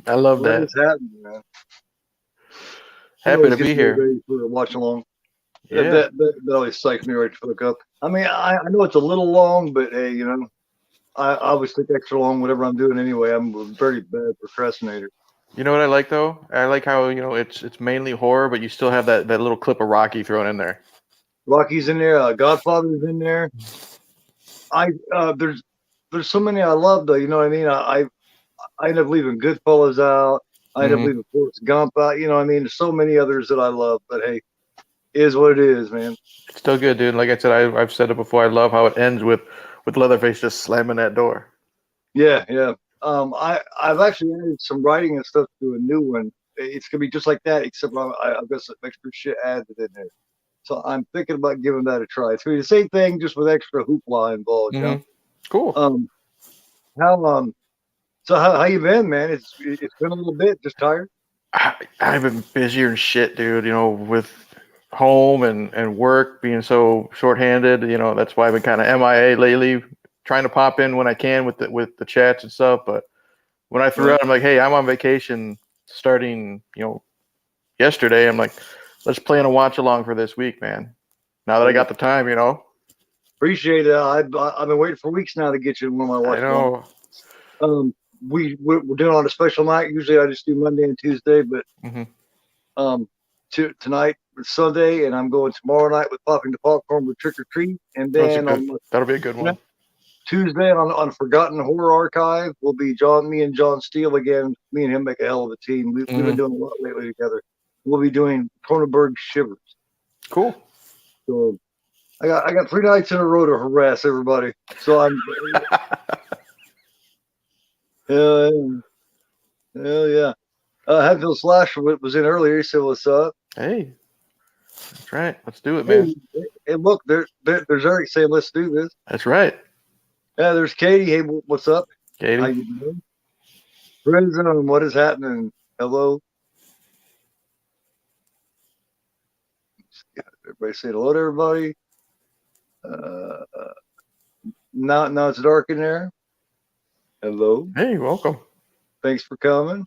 I love What that. is happening, man? He Happy always to gets be me here. ready for a watch along. That, Yeah. that that always psychs me right to fuck up. I mean, I know it's a little long, but hey, I always take extra long whatever I'm doing anyway. I'm a very bad procrastinator. You know what I like though? I like how, it's mainly horror, but you still have that little clip of Rocky thrown in there. Rocky's in there. Godfather's in there. I there's so many I love though. You know what I mean? I end up leaving Goodfellas out. I end up Hmm. leaving Forrest Gump out. You know what I mean? There's so many others that I love, but hey, it is what it is, man. It's still good, dude. Like I said, I've said it before. I love how it ends with Leatherface just slamming that door. Yeah, yeah. I've actually added some writing and stuff to a new one. It's gonna be just like that, except I've got some extra shit added in there. So I'm thinking about giving that a try. It's gonna be the same thing, just with extra hoopla involved. You know. Hmm. Cool. Um, how so how you been, man? It's been a little bit. Just tired. I've been busier and shit, dude. With home and work being so shorthanded. That's why I've been kind of MIA lately. Trying to pop in when I can with the chats and stuff. But when I threw Right. out, I'm like, hey, I'm on vacation starting, yesterday. I'm like, let's plan a watch along for this week, man. Now that I Cool. got the time. Appreciate it. I've been waiting for weeks now to get you one of my I watch along. know. Um, we're doing on a special night. Usually I just do Monday and Tuesday, but Hmm. um, tonight is Sunday, and I'm going tomorrow night with popping the popcorn with Trick or Treat, and That's a then good. on That'll be a good one. Tuesday on Forgotten Horror Archive will be me and John Steele again. Me and him make a hell of a team. We've been Hmm. doing a lot lately together. We'll be doing Cronenberg Shivers. Cool. So I got 3 nights in a row to harass everybody. So I'm hell, hell yeah. Hadfield Slash was in earlier. He said, "What's up?" Hey, that's right. Let's do it, man. Hey, hey, look, there's Eric saying, "Let's do this." That's right, Yeah, there's Katie. Hey, what's up? How Katie. you doing? Prison, what is happening? Hello. Everybody say hello to everybody. Uh, now it's dark in there. Hello. Hey, welcome. Thanks for coming.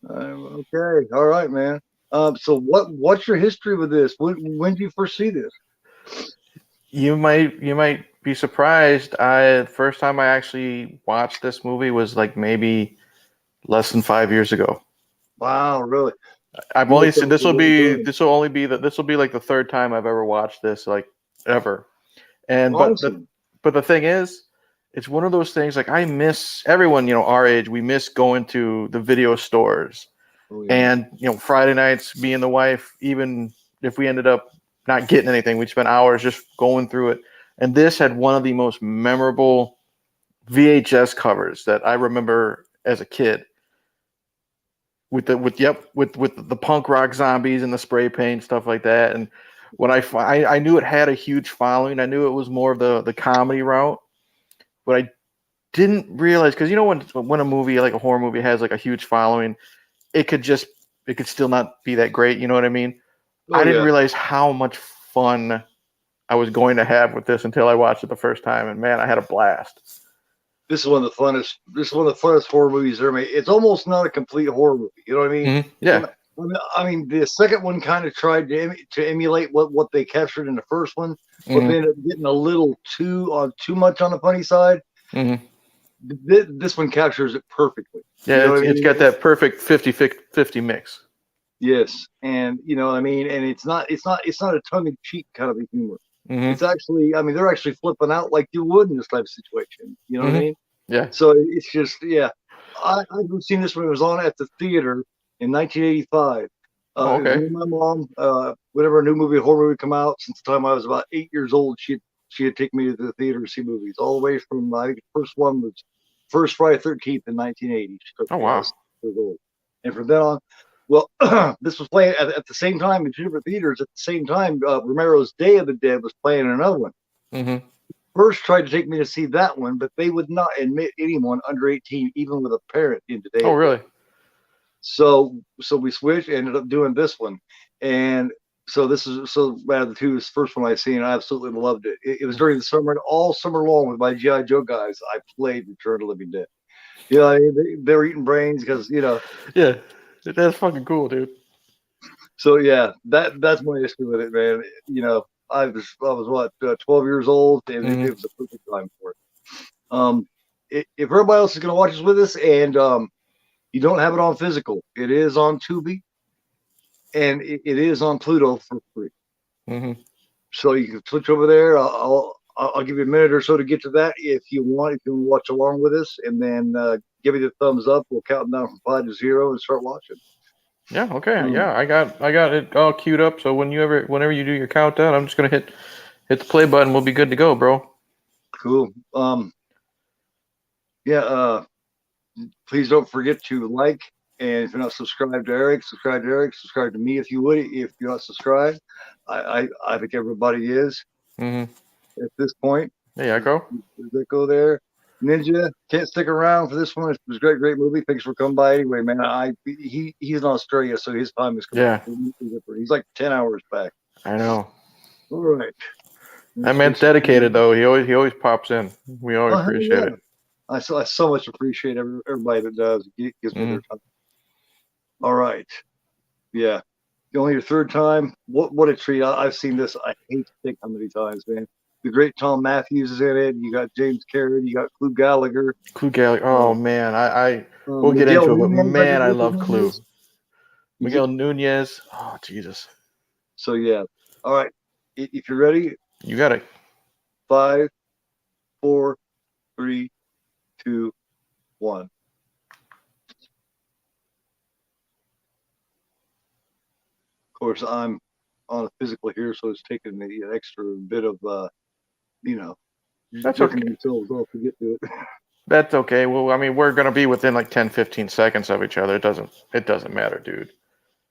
Okay. All right, man. So what's your history with this? When did you first see this? You might be surprised. I First time I actually watched this movie was like maybe less than 5 years ago. Wow, really? I've You only must have seen a little burn. this will be like the third time I've ever watched this, like, ever. And Awesome. but the thing is, it's one of those things, like, I miss everyone, our age, we miss going to the video stores. Oh yeah. And Friday nights, me and the wife, even if we ended up not getting anything, we'd spend hours just going through it. And this had one of the most memorable VHS covers that I remember as a kid, with the punk rock zombies and the spray paint, stuff like that. And when I knew it had a huge following, I knew it was more of the comedy route, but I didn't realize, because when a movie, like a horror movie, has like a huge following, it could just it could still not be that great. You know what I mean? Oh I didn't yeah. realize how much fun I was going to have with this until I watched it the first time, and man, I had a blast. This is one of the funnest. This is one of the funnest horror movies ever made. It's almost not a complete horror movie. You know what I mean? Yeah. And the second one kind of tried to emulate what they captured in the first one, but Hmm. they ended up getting a little too much on the funny side. Hmm. This one captures it perfectly. You Yeah, know what it's I it's mean? got that perfect 50-50 mix. Yes, and you know what I mean. And it's not a tongue in cheek kind of a humor. Hmm. It's actually, I mean, they're actually flipping out like you would in this type of situation. You know what I Hmm. mean? Yeah. So it's just, yeah. I've seen this when it was on at the theater in 1985. Oh, It was okay. me and my mom. Whenever a new movie, a horror movie, come out, since the time I was about 8 years old, she'd take me to the theater to see movies, all the way from, I think the first one was first Friday 13th in 1980. She took Oh, me. I wow. was 6 years old, and from then on, well, this was playing at the same time in two different theaters. At the same time, Romero's Day of the Dead was playing another one. Hmm. First tried to take me to see that one, but they would not admit anyone under 18, even with a parent, into Day Oh, of the Dead. really? So we switched, ended up doing this one, and so this is so out of the two, this first one I seen, I absolutely loved it. It was during the summer, and all summer long with my GI Joe guys, I played Return of the Living Dead. You know, they were eating brains because Yeah, that's fucking cool, dude. So yeah, that's my issue with it, man. I was what 12 years old, and it was a perfect time for it. If everybody else is gonna watch this with us, and you don't have it on physical, it is on Tubi, and it is on Pluto for free. So you can switch over there. I'll give you a minute or so to get to that if you want. If you want to watch along with us, and then give me the thumbs up. We'll count down from 5 to 0 and start watching. Yeah. Okay. Yeah. I got it all queued up. So whenever you do your countdown, I'm just gonna hit the play button. We'll be good to go, bro. Cool. Yeah. Please don't forget to like, and if you're not subscribed to Eric, subscribe to Eric. Subscribe to me if you would. If you're not subscribed, I think everybody is at this point. There you go. Go there. Ninja can't stick around for this one. It was a great movie. Thanks for coming by anyway, man. He's in Australia, so his time is completely different. He's like 10 hours back. I know. All right. That man's dedicated, though. He always pops in. We always appreciate it. I so much appreciate everybody that does. It gives me their time. All right. Yeah. Only your third time. What a treat. I've seen this. I hate to think how many times, man. The great Tom Matthews is in it. You got James Cameron. You got Clue Gallagher. Oh man, we'll get into it, but man, I love Clue. Miguel Nunez. Oh Jesus. So yeah. All right. If you're ready, you got it. 5, 4, 3, 2, 1. Of course, I'm on a physical here, so it's taking the extra bit of that's okay. Themselves off to get to it. That's okay. Well, I mean, we're gonna be within like 10-15 seconds of each other. It doesn't matter, dude.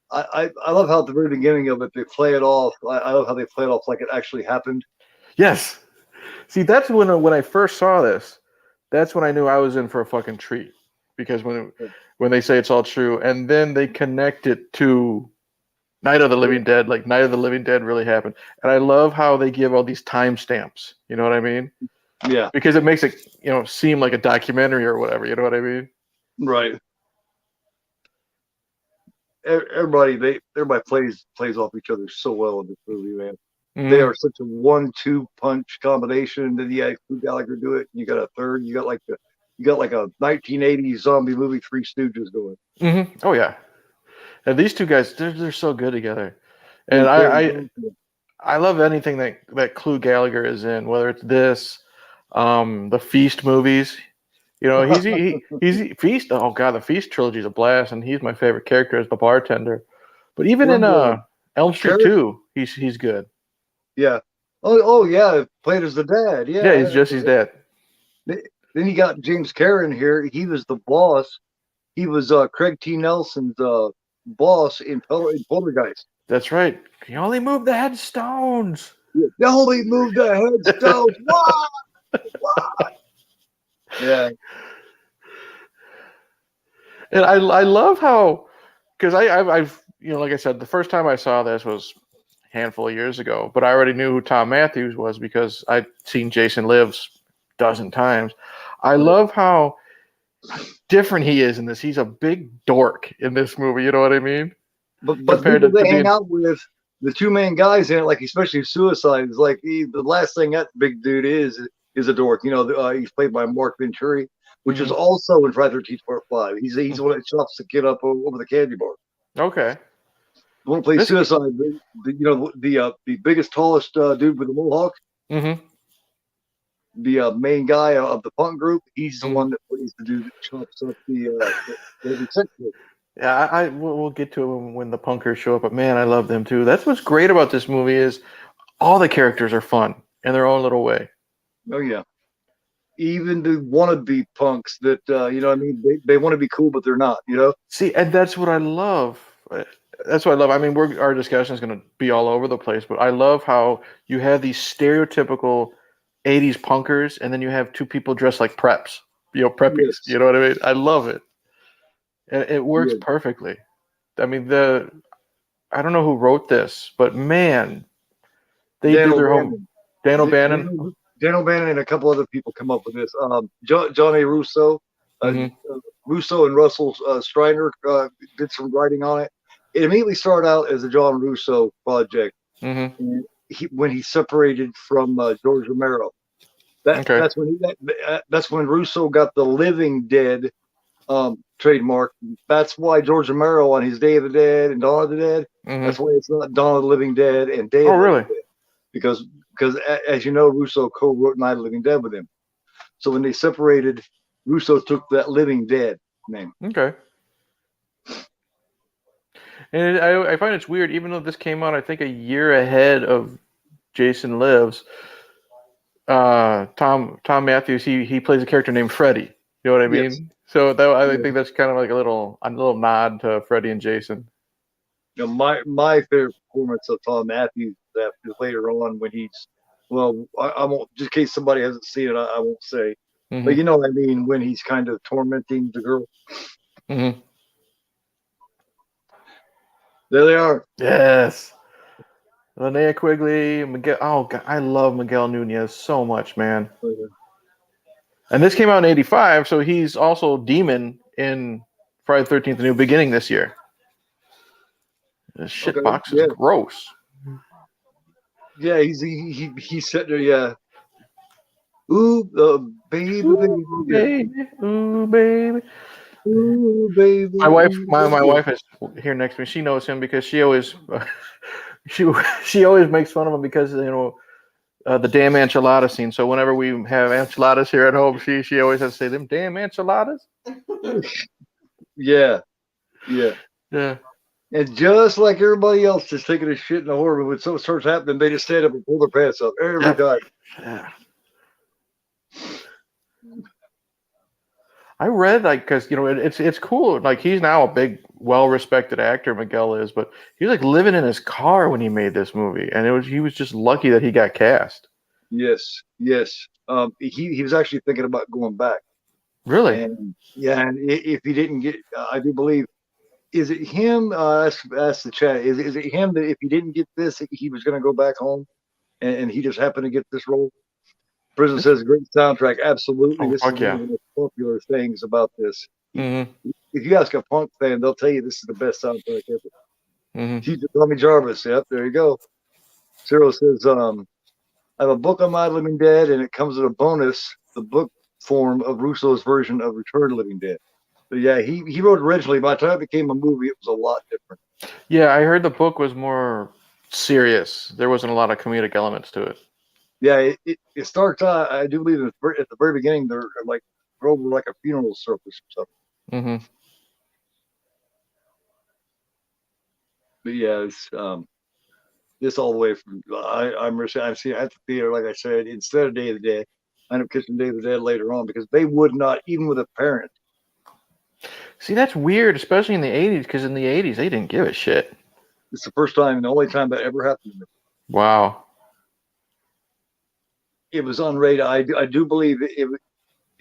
I love how at the very beginning of it they play it off. I love how they play it off like it actually happened. Yes. See, that's when I first saw this. That's when I knew I was in for a fucking treat, because when they say it's all true, and then they connect it to Night of the Living Dead, like Night of the Living Dead really happened. And I love how they give all these timestamps. You know what I mean? Yeah. Because it makes it, seem like a documentary or whatever. You know what I mean? Right. Everybody plays off each other so well in this movie, man. They are such a 1-2 punch combination. And then Clue Gallagher do it. And you got a third. You got like a 1980s zombie movie, Three Stooges going. Oh yeah. And these two guys, they're so good together. And I love anything that Clue Gallagher is in, whether it's this, the Feast movies. He's Feast. Oh god, the Feast trilogy is a blast, and he's my favorite character as the bartender. But even in Elm Street 2, he's good. Yeah. Oh yeah, played as the dad. Yeah. Yeah, he's Jesse's dad. Then you got James Cameron here. He was the boss. He was Craig T. Nelson's boss in Poltergeist. That's right. He only moved the headstones. He only moved the headstones. What? Yeah. And I love how, because I've like I said, the first time I saw this was a handful of years ago, but I already knew who Tom Matthews was because I'd seen Jason Lives a dozen times. I love how different he is in this. He's a big dork in this movie. You know what I mean? But people they hang out with, the two main guys in it, like especially Suicide, is like the last thing that big dude is a dork. He's played by Mark Venturi, which is also in Friday the 13th Part 5. He's the one that chops the kid up over the candy bar. Okay. The one who plays Suicide, the biggest, tallest dude with the mohawk. The main guy of the punk group, he's the one that plays the dude that chops up the section. Yeah, we'll get to it when the punkers show up, but man, I love them too. That's what's great about this movie is all the characters are fun in their own little way. Oh yeah, even the wannabe punks that they want to be cool, but they're not. See, and that's what I love. That's what I love. I mean, our discussion is going to be all over the place, but I love how you have these stereotypical 80s punkers, and then you have two people dressed like preppies. Yes. You know what I mean? I love it. And it works perfectly. I mean, I don't know who wrote this, but man, they Dan did their home. O'Bannon. Dan Dan, O'Bannon. Dan O'Bannon and a couple other people come up with this. John A. Russo, Mhm. Russo and Russell Streiner did some writing on it. It immediately started out as a John Russo project. Mhm. And when he separated from George Romero, Okay. that's when Russo got the Living Dead trademark. That's why George Romero on his Day of the Dead and Dawn of the Dead. Mhm. That's why it's not Dawn of the Living Dead and Day Oh, of the really? Living Dead, because as you know, Russo co-wrote Night of the Living Dead with him. So when they separated, Russo took that Living Dead name. Okay. And I find it's weird, even though this came out, I think, a year ahead of Jason Lives. Tom Matthews, he plays a character named Freddy. You know what I mean? Yes. So I think that's kind of like a little nod to Freddy and Jason. You know, my favorite performance of Tom Matthews is later on when he's, well, I won't, just in case somebody hasn't seen it, I won't say, but you know what I mean, when he's kind of tormenting the girl. Mm-hmm. There they are. Yes. Linnea Quigley, Miguel. Oh God, I love Miguel Nunez so much, man. And this came out in '85, so he's also Demon in Friday the 13th: A New Beginning this year. This shit box is gross. Yeah, he's sitting there, yeah. Ooh, baby, baby, Ooh, baby, ooh, baby. ooh, baby. My wife is here next to me. She knows him because she always she always makes fun of him because the damn enchilada scene. So whenever we have enchiladas here at home, she always has to say them damn enchiladas. Yeah. Yeah. And just like everybody else just taking a shit in a horror movie, when something starts happening, they just stand up and pull their pants up every time. Yeah. I read because it's cool. Like he's now a big, well-respected actor, Miguel is, but he was like living in his car when he made this movie, and he was just lucky that he got cast. Yes. He was actually thinking about going back. Really? And yeah, and if he didn't get, I do believe, is it him? Ask the chat. Is it him that if he didn't get this, he was going to go back home, and he just happened to get this role? Prison says great soundtrack. Absolutely, Oh, this is fuck one yeah. of the most popular things about this. Mm-hmm. If you ask a punk fan, they'll tell you this is the best soundtrack ever. Mm-hmm. Teacher Tommy Jarvis. Yep, there you go. Cyril says, I have a book on My Living Dead, and it comes with a bonus, the book form of Russo's version of Return to Living Dead. But yeah, he wrote originally. By the time it became a movie, it was a lot different. Yeah, I heard the book was more serious. There wasn't a lot of comedic elements to it. Yeah, it starts out, I do believe, at the very beginning, they're like over like a funeral service or something. Mm-hmm. But yeah, it's this all the way from I'm seeing at the theater, like I said, instead of Day of the Dead. I end up catching Day of the Dead later on because they would not, even with a parent. See, that's weird, especially in the '80s, because in the '80s they didn't give a shit. It's the first time and the only time that ever happened to me. Wow. It was unrated. I do believe it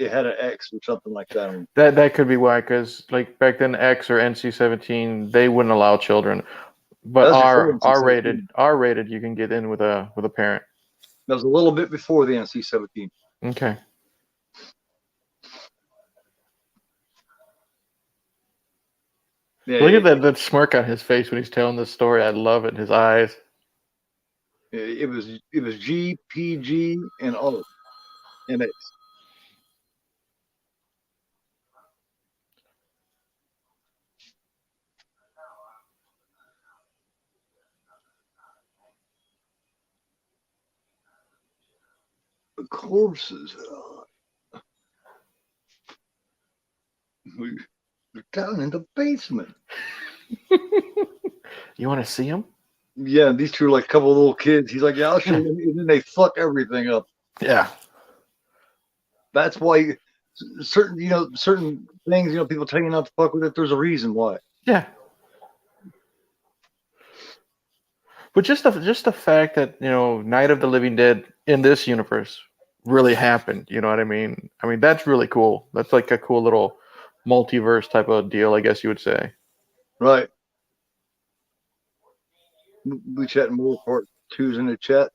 had an X or something like that. That could be why, because like back then, X or NC-17, they wouldn't allow children. But R rated, you can get in with a parent. That was a little bit before the NC-17. Okay. Yeah, Look at that smirk on his face when he's telling this story. I love it. His eyes. it was G, PG, and O, and X. The corpses. We're down in the basement. You want to see him? Yeah, these two are like a couple of little kids. He's like, yeah, I'll show you. And then they fuck everything up. Yeah. That's why certain things, people tell you not to fuck with it. There's a reason why. Yeah. But just the fact that, Night of the Living Dead in this universe really happened, you know what I mean? I mean, that's really cool. That's like a cool little multiverse type of deal, I guess you would say. Right. We chatting more part 2's in the chat.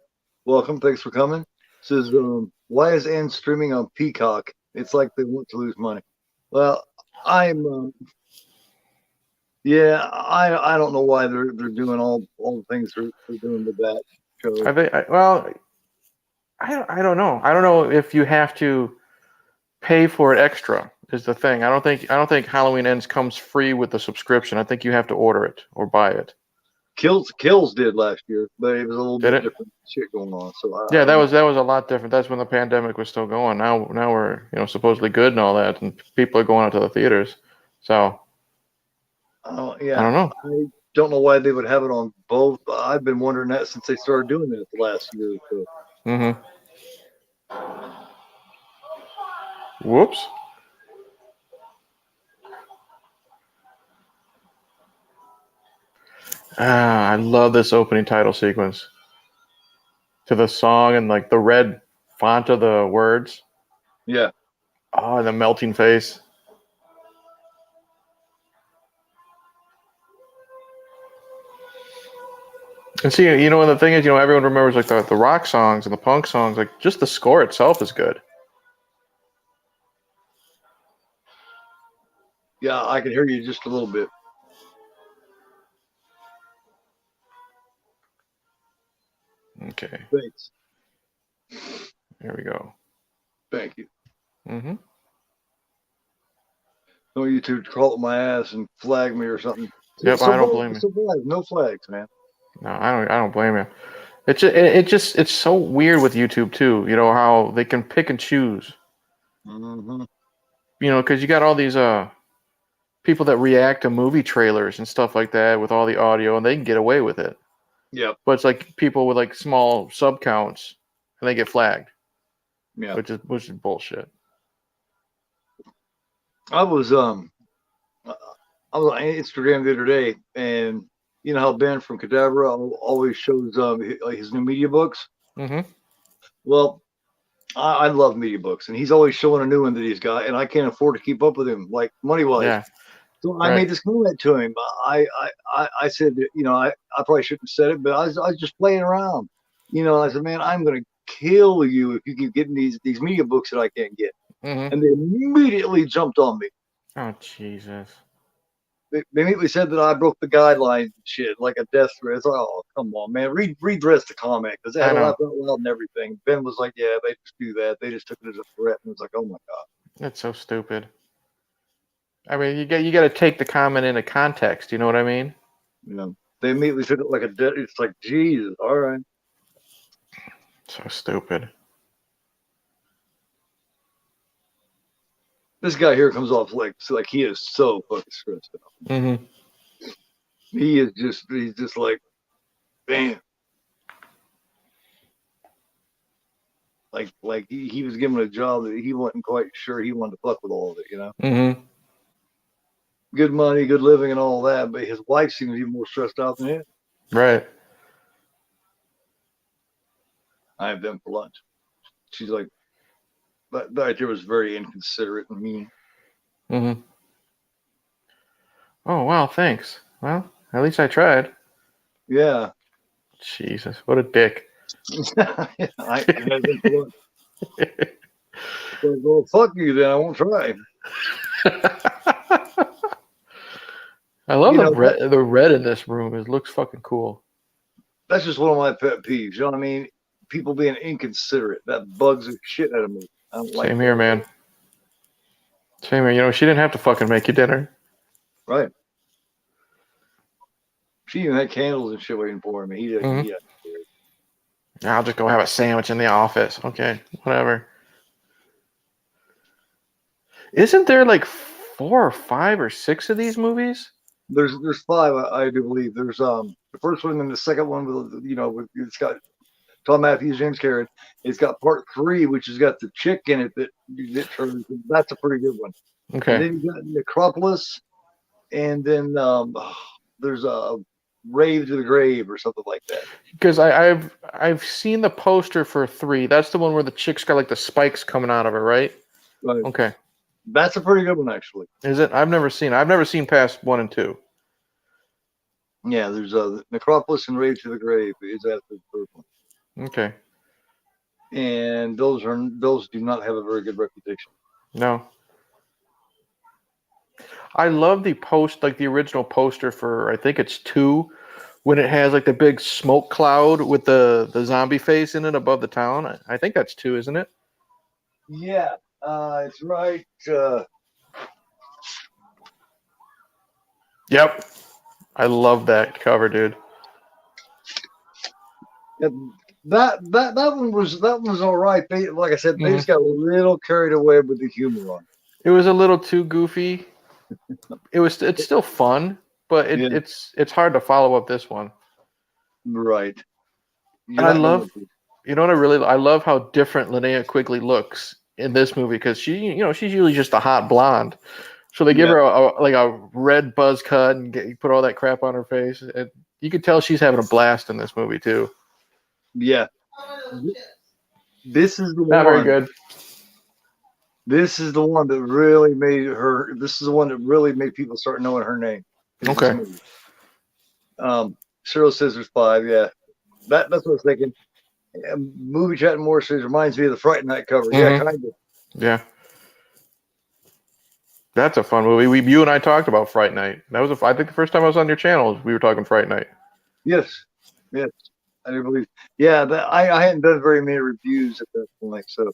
Welcome, thanks for coming. Says, why is Ann streaming on Peacock? It's like they want to lose money. Well, I'm, yeah, I don't know why they're doing all the things they're doing with that show. I don't know. I don't know if you have to pay for it extra. Is the thing. I don't think Halloween Ends comes free with the subscription. I think you have to order it or buy it. Kills did last year, but it was a little Did bit it? different shit going on. So Yeah, that was a lot different. That's when the pandemic was still going. Now we're supposedly good and all that, and people are going out to the theaters. So yeah, I don't know. I don't know why they would have it on both. I've been wondering that since they started doing it the last year or so. Mm-hmm. Whoops. I love this opening title sequence. To the song and like the red font of the words. Yeah. Oh, and the melting face. And see, and the thing is, everyone remembers like the rock songs and the punk songs. Like just the score itself is good. Yeah, I can hear you just a little bit. Okay. Thanks. There we go. Thank you. Mm-hmm. No, you two crawl up my ass and flag me or something. Yep, I don't blame you. No flags, man. No, I don't blame you. It's so weird with YouTube too. How they can pick and choose. Mm-hmm. Because you got all these people that react to movie trailers and stuff like that with all the audio, and they can get away with it. Yep. But it's like people with like small sub counts, and they get flagged. Yeah. Which is bullshit. I was on Instagram the other day, and you know how Ben from Cadabra always shows his new media books. Mm-hmm. Well, I love media books, and he's always showing a new one that he's got, and I can't afford to keep up with him, like money wise. Yeah. So I made this comment to him. I said, I probably shouldn't have said it, but I was just playing around. I said, man, I'm gonna kill you if you keep getting these media books that I can't get. Mm-hmm. And they immediately jumped on me. Oh Jesus. They immediately said that I broke the guidelines and shit, like a death threat. It's like, oh, come on, man. Read the rest of the comment, because they had a laugh out loud and everything. Ben was like, yeah, they just do that. They just took it as a threat. And it was like, oh my God. That's so stupid. I mean, you got to take the comment into context. You know what I mean? They immediately took it like a death. It's like, Jesus, all right. So stupid. This guy here comes off like he is so fucking stressed out. Mm-hmm. He's just like, damn. Like he was given a job that he wasn't quite sure he wanted to fuck with all of it, Mm-hmm. Good money, good living, and all that, but his wife seems even more stressed out than him. Right. I have them for lunch. She's like, that idea was very inconsiderate and mean. Mm-hmm. Oh wow, thanks. Well, at least I tried. Yeah. Jesus, what a dick. I had them for lunch. Like, well, fuck you then. I won't try. I love the red in this room. It looks fucking cool. That's just one of my pet peeves. You know what I mean? People being inconsiderate. That bugs the shit out of me. I don't like Same here, man. Same here. She didn't have to fucking make you dinner. Right. She even had candles and shit waiting for me. He didn't. Mm-hmm. I'll just go have a sandwich in the office. Okay, whatever. Isn't there like 4 or 5 or 6 of these movies? There's 5, I do believe. There's the first one and the second one with it's got Tom Matthews, James Cameron. It's got part 3, which has got the chick in it that turns. That's a pretty good one. Okay. And then you got Necropolis, and then there's a Rave to the Grave or something like that. Because I've seen the poster for 3. That's the one where the chick's got like the spikes coming out of her, right? Right. Okay. That's a pretty good one, actually. Is it? I've never seen past 1 and 2. Yeah, there's Necropolis and Rave to the Grave is after the third one. Okay. And those do not have a very good reputation. No. I love the the original poster for, I think it's 2, when it has like the big smoke cloud with the zombie face in it above the town. I think that's 2, isn't it? Yeah, it's right. Yep. I love that cover, dude. That one was all right. Like I said, they just got a little carried away with the humor on it. It was a little too goofy. It's still fun, but it's hard to follow up this one. Right. And I love, I love how different Linnea Quigley looks in this movie, because she's usually just a hot blonde. So they give her a red buzz cut and put all that crap on her face. And you could tell she's having a blast in this movie too. Yeah. This is the one. Not very good. This is the one that really made her. This is the one that really made people start knowing her name. Okay. Cheryl Scissors 5. Yeah, that's what I was thinking. Movie Chat and More says reminds me of the Fright Night cover. Yeah, kind of. Yeah. That's a fun movie. You and I talked about Fright Night. That was I think the first time I was on your channel, we were talking Fright Night. Yes. I do believe. Yeah, I hadn't done very many reviews at that point, so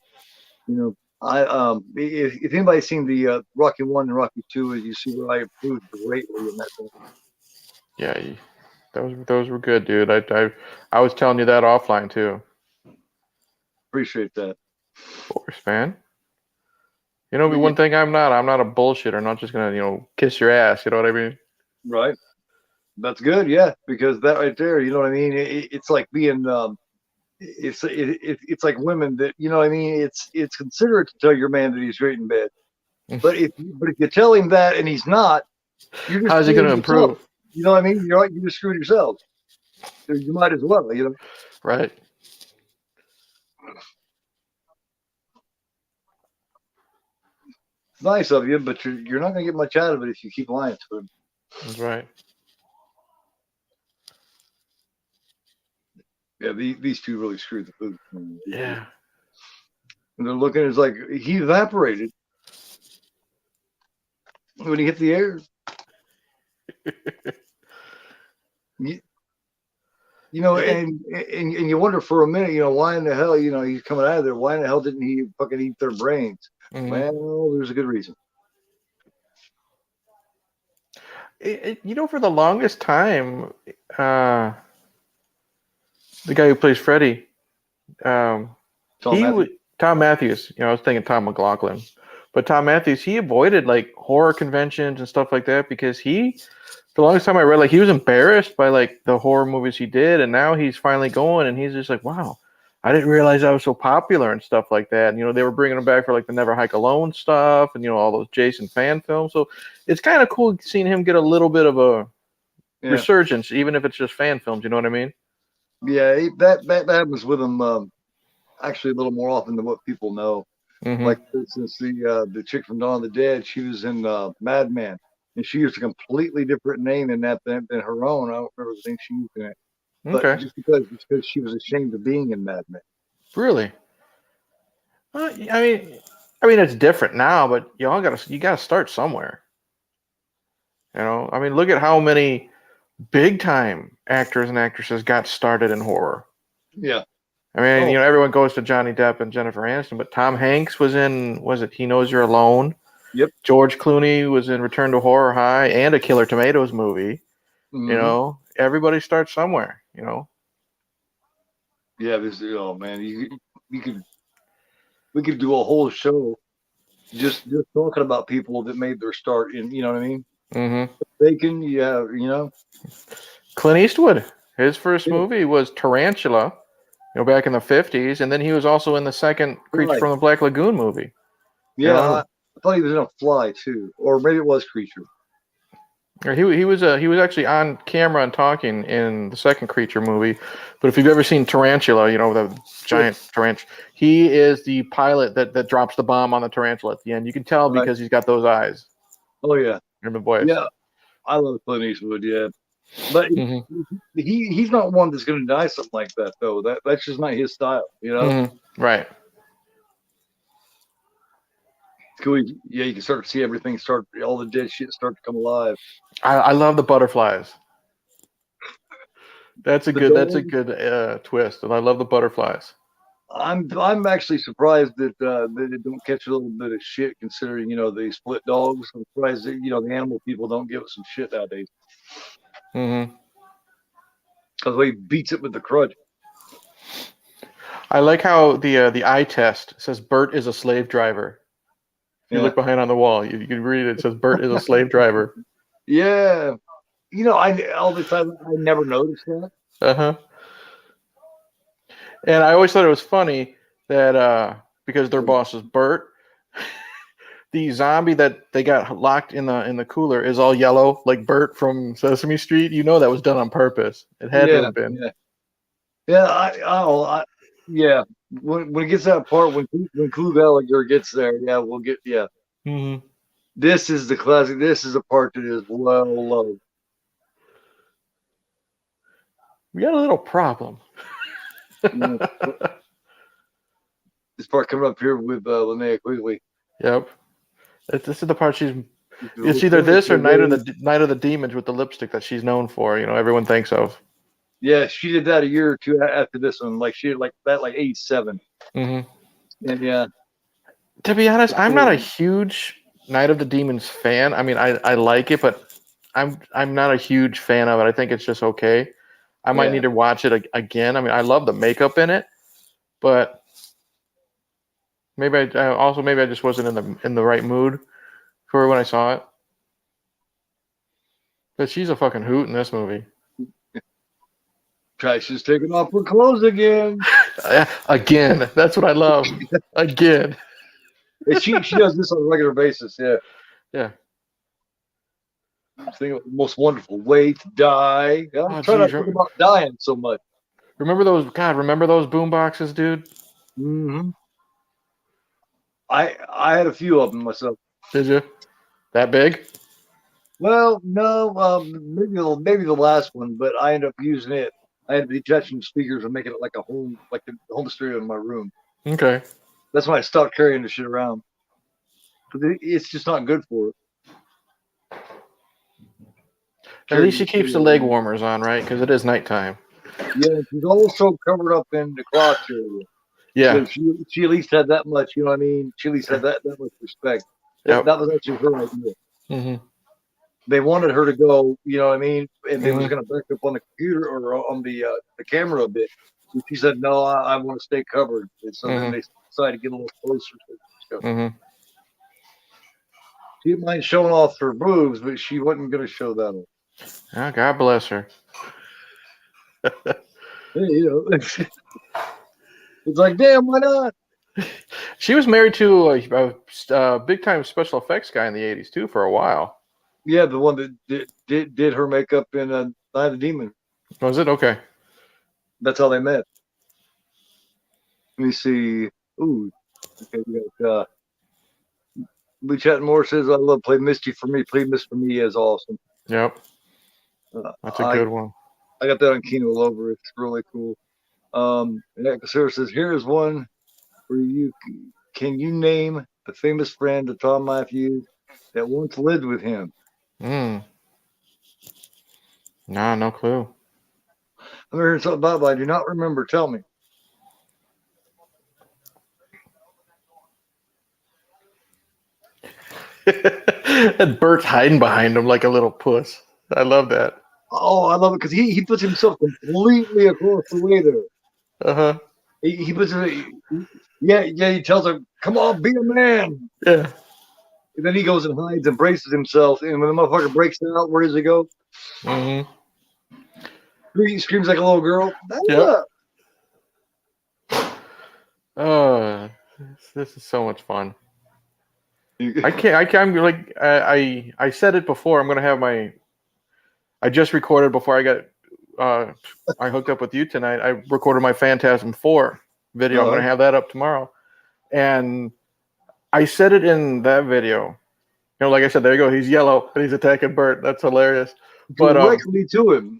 if anybody's seen the Rocky 1 and Rocky 2, you see where I improved greatly in that film. Yeah, those were good, dude. I was telling you that offline too. Appreciate that. Of course, man. One thing I'm not a bullshitter. I'm not just gonna, kiss your ass. You know what I mean? Right. That's good. Yeah, because that right there, you know what I mean. It's like being, it's like women that, you know what I mean. It's considerate to tell your man that he's great in bed, but if you tell him that and he's not, how's he gonna improve? You know what I mean? You're like, you just screwed yourself. So you might as well, Right. It's nice of you, but you're not going to get much out of it if you keep lying to him. That's right. Yeah, these two really screwed the food. Yeah. And they're looking, it's like he evaporated when he hit the air. And you wonder for a minute, why in the hell, he's coming out of there. Why in the hell didn't he fucking eat their brains? Well, there's a good reason. For the longest time, the guy who plays Freddy, Tom Matthews. I was thinking Tom McLaughlin, but Tom Matthews, he avoided like horror conventions and stuff like that because the longest time I read, like, he was embarrassed by like the horror movies he did, and now he's finally going, and he's just like, wow, I didn't realize I was so popular and stuff like that. And, they were bringing him back for like the Never Hike Alone stuff and, all those Jason fan films. So it's kind of cool seeing him get a little bit of a resurgence, even if it's just fan films. You know what I mean? Yeah, that happens with him actually a little more often than what people know. Like, for instance, the chick from Dawn of the Dead, she was in Mad Men, and she used a completely different name in that than her own. I don't remember the name she used in it. But just because she was ashamed of being in Mad Men. Really? I mean, it's different now, but you gotta start somewhere. I mean, look at how many big time actors and actresses got started in horror. Yeah. I mean, everyone goes to Johnny Depp and Jennifer Aniston, but Tom Hanks was in, He Knows You're Alone? Yep. George Clooney was in Return to Horror High and a Killer Tomatoes movie. Everybody starts somewhere. Yeah, man, we could do a whole show just talking about people that made their start in, you know what I mean? Bacon, Clint Eastwood, his first movie was Tarantula, back in the 50s, and then he was also in the second Creature from the Black Lagoon movie. Yeah, I thought he was in a Fly too, or maybe it was Creature. He was actually on camera and talking in the second Creature movie. But if you've ever seen Tarantula, the giant tarantula, he is the pilot that drops the bomb on the tarantula at the end. You can tell because he's got those eyes. Oh yeah, and the voice. Yeah, I love Clint Eastwood. Yeah, But Hmm. he's not one that's going to deny something like that, though. That's just not his style, you know. Hmm. Right. It's cool. Yeah, you can start to see everything start, all the dead shit start to come alive. I love the butterflies. That's a The good dog. twist, and I love the butterflies. I'm actually surprised that it don't catch a little bit of shit, considering they split dogs. I'm surprised that the animal people don't give it some shit nowadays, Hmm. because he beats it with the crutch. I like how the eye test says Bert is a slave driver. If you Yeah, look behind on the wall, you can read it. It says Bert is a slave driver. yeah. I all the time I never noticed that. Uh-huh. And I always thought it was funny that because their boss is Bert, the zombie that they got locked in the cooler is all yellow, like Bert from Sesame Street. You know that was done on purpose. It had to Yeah, have been. yeah, yeah. Yeah. When it gets to that part when Clue Gallagher gets there, yeah, we'll get yeah. Hmm. This is the classic. This is the part that is well loved. We got a little problem. Yeah. This part coming up here with Linnea Quigley. Yep. This is the part she's. It's either this or Night of the Demons with the lipstick that she's known for. You know, everyone thinks of. Yeah, she did that a year or two after this one. Like she did like that, like 87. Hmm. And yeah, To be honest, I'm not a huge Night of the Demons fan. I mean, I like it, but I'm not a huge fan of it. I think it's just okay. I might yeah. need to watch it again. I mean, I love the makeup in it, but maybe maybe I just wasn't in the right mood for it when I saw it. But she's a fucking hoot in this movie. She's taking off her clothes again. Again, that's what I love. Again, And she does this on a regular basis. Yeah. yeah. Think of the most wonderful way to die. I'm Oh, trying not geez. to think about dying so much. Remember those? God, remember those boom boxes, dude? Hmm. I had a few of them myself. Did you? That big? Well, no, maybe the last one, but I ended up using it. I ended up detaching the speakers and making it like a home, like the home stereo in my room. Okay. That's why I stopped carrying the shit around. It's just not good for it. At least she keeps the leg warmers on, right? Because it is nighttime. Yeah, she's also covered up in the crotch area. Yeah. So she at least had that much, you know what I mean? She at least had that much respect. Yep. That was actually her idea. Hmm. They wanted her to go, you know what I mean? And they was Hmm. going to back up on the computer or on the camera a bit. And she said, no, I want to stay covered. And so then Hmm. they decided to get a little closer to stuff. Hmm. She didn't mind showing off her boobs, but she wasn't going to show that off. Oh, God bless her. Hey, it's like, damn, why not? She was married to a big time special effects guy in the '80s too for a while. Yeah, the one that did her makeup in Night of the Demon. Was it okay? That's how they met. Let me see. Ooh, okay, we got Lee Chatmore says, I love Play Misty for Me. Play Miss for Me is awesome. Yep. That's a good one. I got that on Kino Lover. It's really cool. And Sarah says, here's one where can you name the famous friend of Tom Matthews that once lived with him? Mm. Nah, no clue. I'm hearing something about it, but I do not remember. Tell me. And Bert's hiding behind him like a little puss. I love that. Oh, I love it because he puts himself completely across the way there. Uh-huh. He puts it. Yeah. He tells her, "Come on, be a man." Yeah. And then he goes and hides and braces himself. And when the motherfucker breaks out, where does he go? Mm-hmm. He screams like a little girl. Yep. Oh, this is so much fun. I'm like, I said it before. I'm gonna have I just recorded before I hooked up with you tonight. I recorded my Phantasm 4 video. I'm gonna have that up tomorrow. And I said it in that video. You know, like I said, there you go. He's yellow and he's attacking Bert. That's hilarious. But directly to him.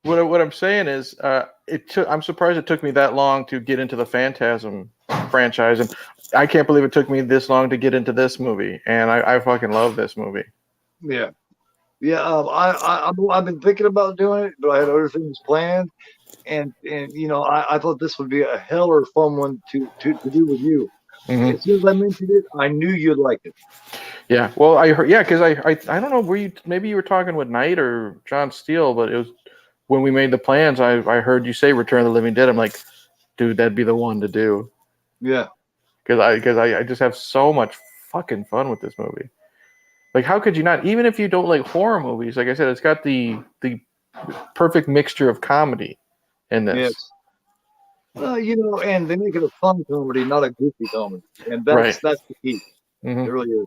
what I'm saying is, I'm surprised it took me that long to get into the Phantasm franchise, and I can't believe it took me this long to get into this movie. And I fucking love this movie. Yeah, yeah. I've been thinking about doing it, but I had other things planned, and you know, I thought this would be a hell or fun one to do with you. Mm-hmm. As soon as I mentioned it, I knew you'd like it. Yeah, well, I heard, yeah, because I don't know, maybe you were talking with Knight or John Steele, but it was when we made the plans. I heard you say Return of the Living Dead. I'm like, dude, that'd be the one to do. Yeah, Because I just have so much fucking fun with this movie. Like, how could you not? Even if you don't like horror movies, like I said, it's got the perfect mixture of comedy in this. yes. You know, and they make it a fun comedy, not a goofy comedy, and Right. that's the key. Mm-hmm. It really is.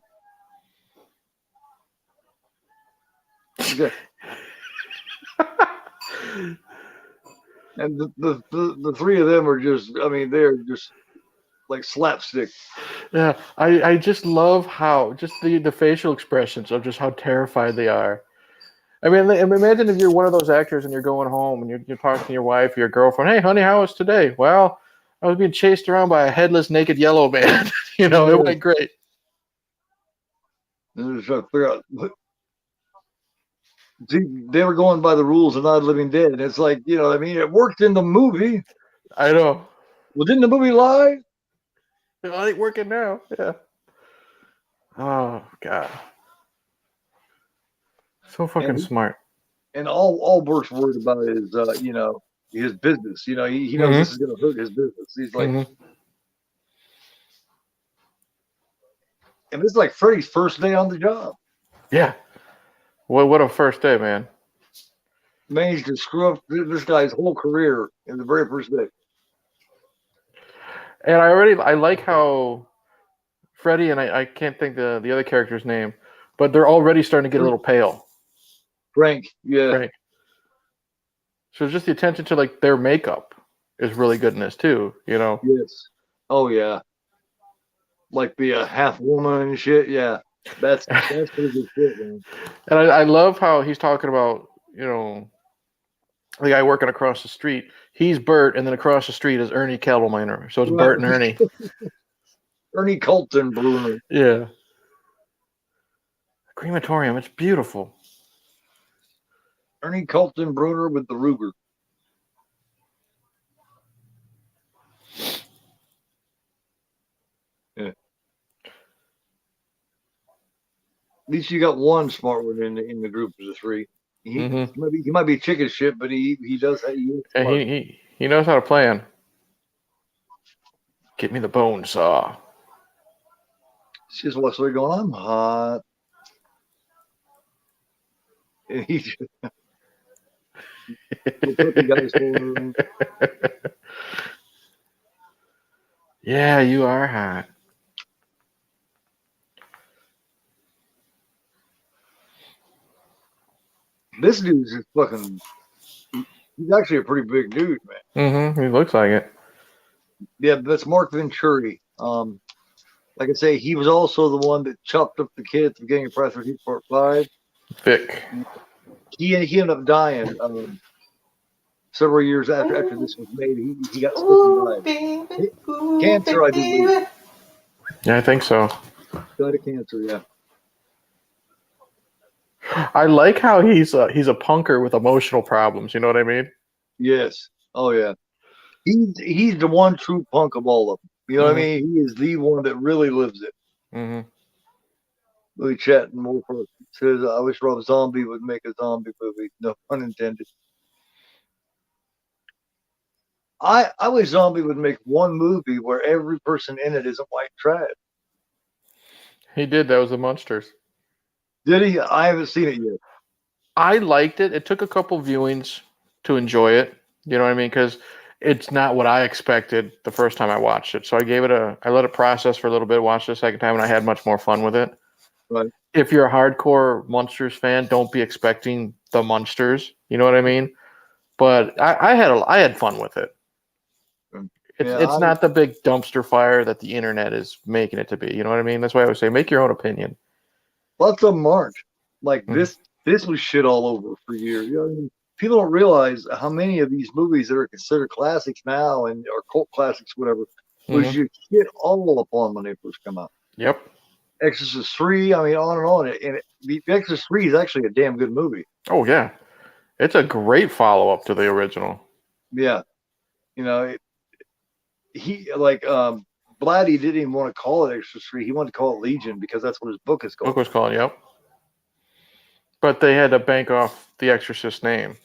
Yeah. And the three of them are just, I mean, they're just like slapstick. Yeah, I just love how just the facial expressions of just how terrified they are. I mean, imagine if you're one of those actors and you're going home and you're talking to your wife or your girlfriend. Hey, honey, how was today? Well, I was being chased around by a headless, naked yellow man. You know, it went great. And they're just trying to figure out. See, they were going by the rules of Not Living Dead. And it's like, you know, I mean, it worked in the movie. I know. Well, didn't the movie lie? It ain't working now. Yeah. Oh God. So fucking smart. And all Burke's worried about is, you know, his business. You know, he knows this is going to hurt his business. He's like, and this is like Freddy's first day on the job. Yeah. What a first day, man. Managed to screw up this guy's whole career in the very first day. And I like how Freddy and I can't think the other character's name, but they're already starting to get a little pale. Frank, yeah. Frank. So just the attention to like their makeup is really good in this too, you know. Yes. Oh yeah. Like the half woman and shit. Yeah. That's pretty good shit, man. And I love how he's talking about, you know, the guy working across the street. He's Bert, and then across the street is Ernie Kettleminer. So it's Bert and Ernie. Ernie Colton Bruner. Yeah. Crematorium, it's beautiful. Ernie Colton Bruner with the Ruger. Yeah. At least you got one smart one in the group of the three. He might be chicken shit, but he does that. He knows how to plan. Get me the bone saw. She's walks away going, I'm hot. And he just yeah, you are hot. This dude's just fucking. He's actually a pretty big dude, man. He looks like it. Yeah, that's Mark Venturi. Like I say, he was also the one that chopped up the kid at the beginning of Friday 13th Part 5. Vic. He ended up dying several years after this was made. He got sick and died. Cancer, I do believe. Yeah, I think so. Died of cancer, yeah. I like how he's a punker with emotional problems. You know what I mean? Yes. Oh yeah. He's the one true punk of all of them. You know what I mean? He is the one that really lives it. Really chatting more for says, I wish Rob Zombie would make a zombie movie. No pun intended. I wish Zombie would make one movie where every person in it is a white trash. He did. That was the Munsters. Did he? I haven't seen it yet. I liked it. It took a couple viewings to enjoy it. You know what I mean? Because it's not what I expected the first time I watched it. So I let it process for a little bit, watched it a second time, and I had much more fun with it. Right. If you're a hardcore Munsters fan, don't be expecting the Munsters. You know what I mean? But I had fun with it. It's not the big dumpster fire that the internet is making it to be. You know what I mean? That's why I always say make your own opinion. Lots of them aren't. Like this this was shit all over for years. You know what I mean? People don't realize how many of these movies that are considered classics now and are cult classics, whatever, was you shit all upon when they first come out. Yep. Exorcist 3, I mean, on and on. And the Exorcist 3 is actually a damn good movie. Oh, yeah. It's a great follow-up to the original. Yeah. You know, Blatty didn't even want to call it Exorcist 3. He wanted to call it Legion because that's what his book is called. Book was called, yep. But they had to bank off the Exorcist name,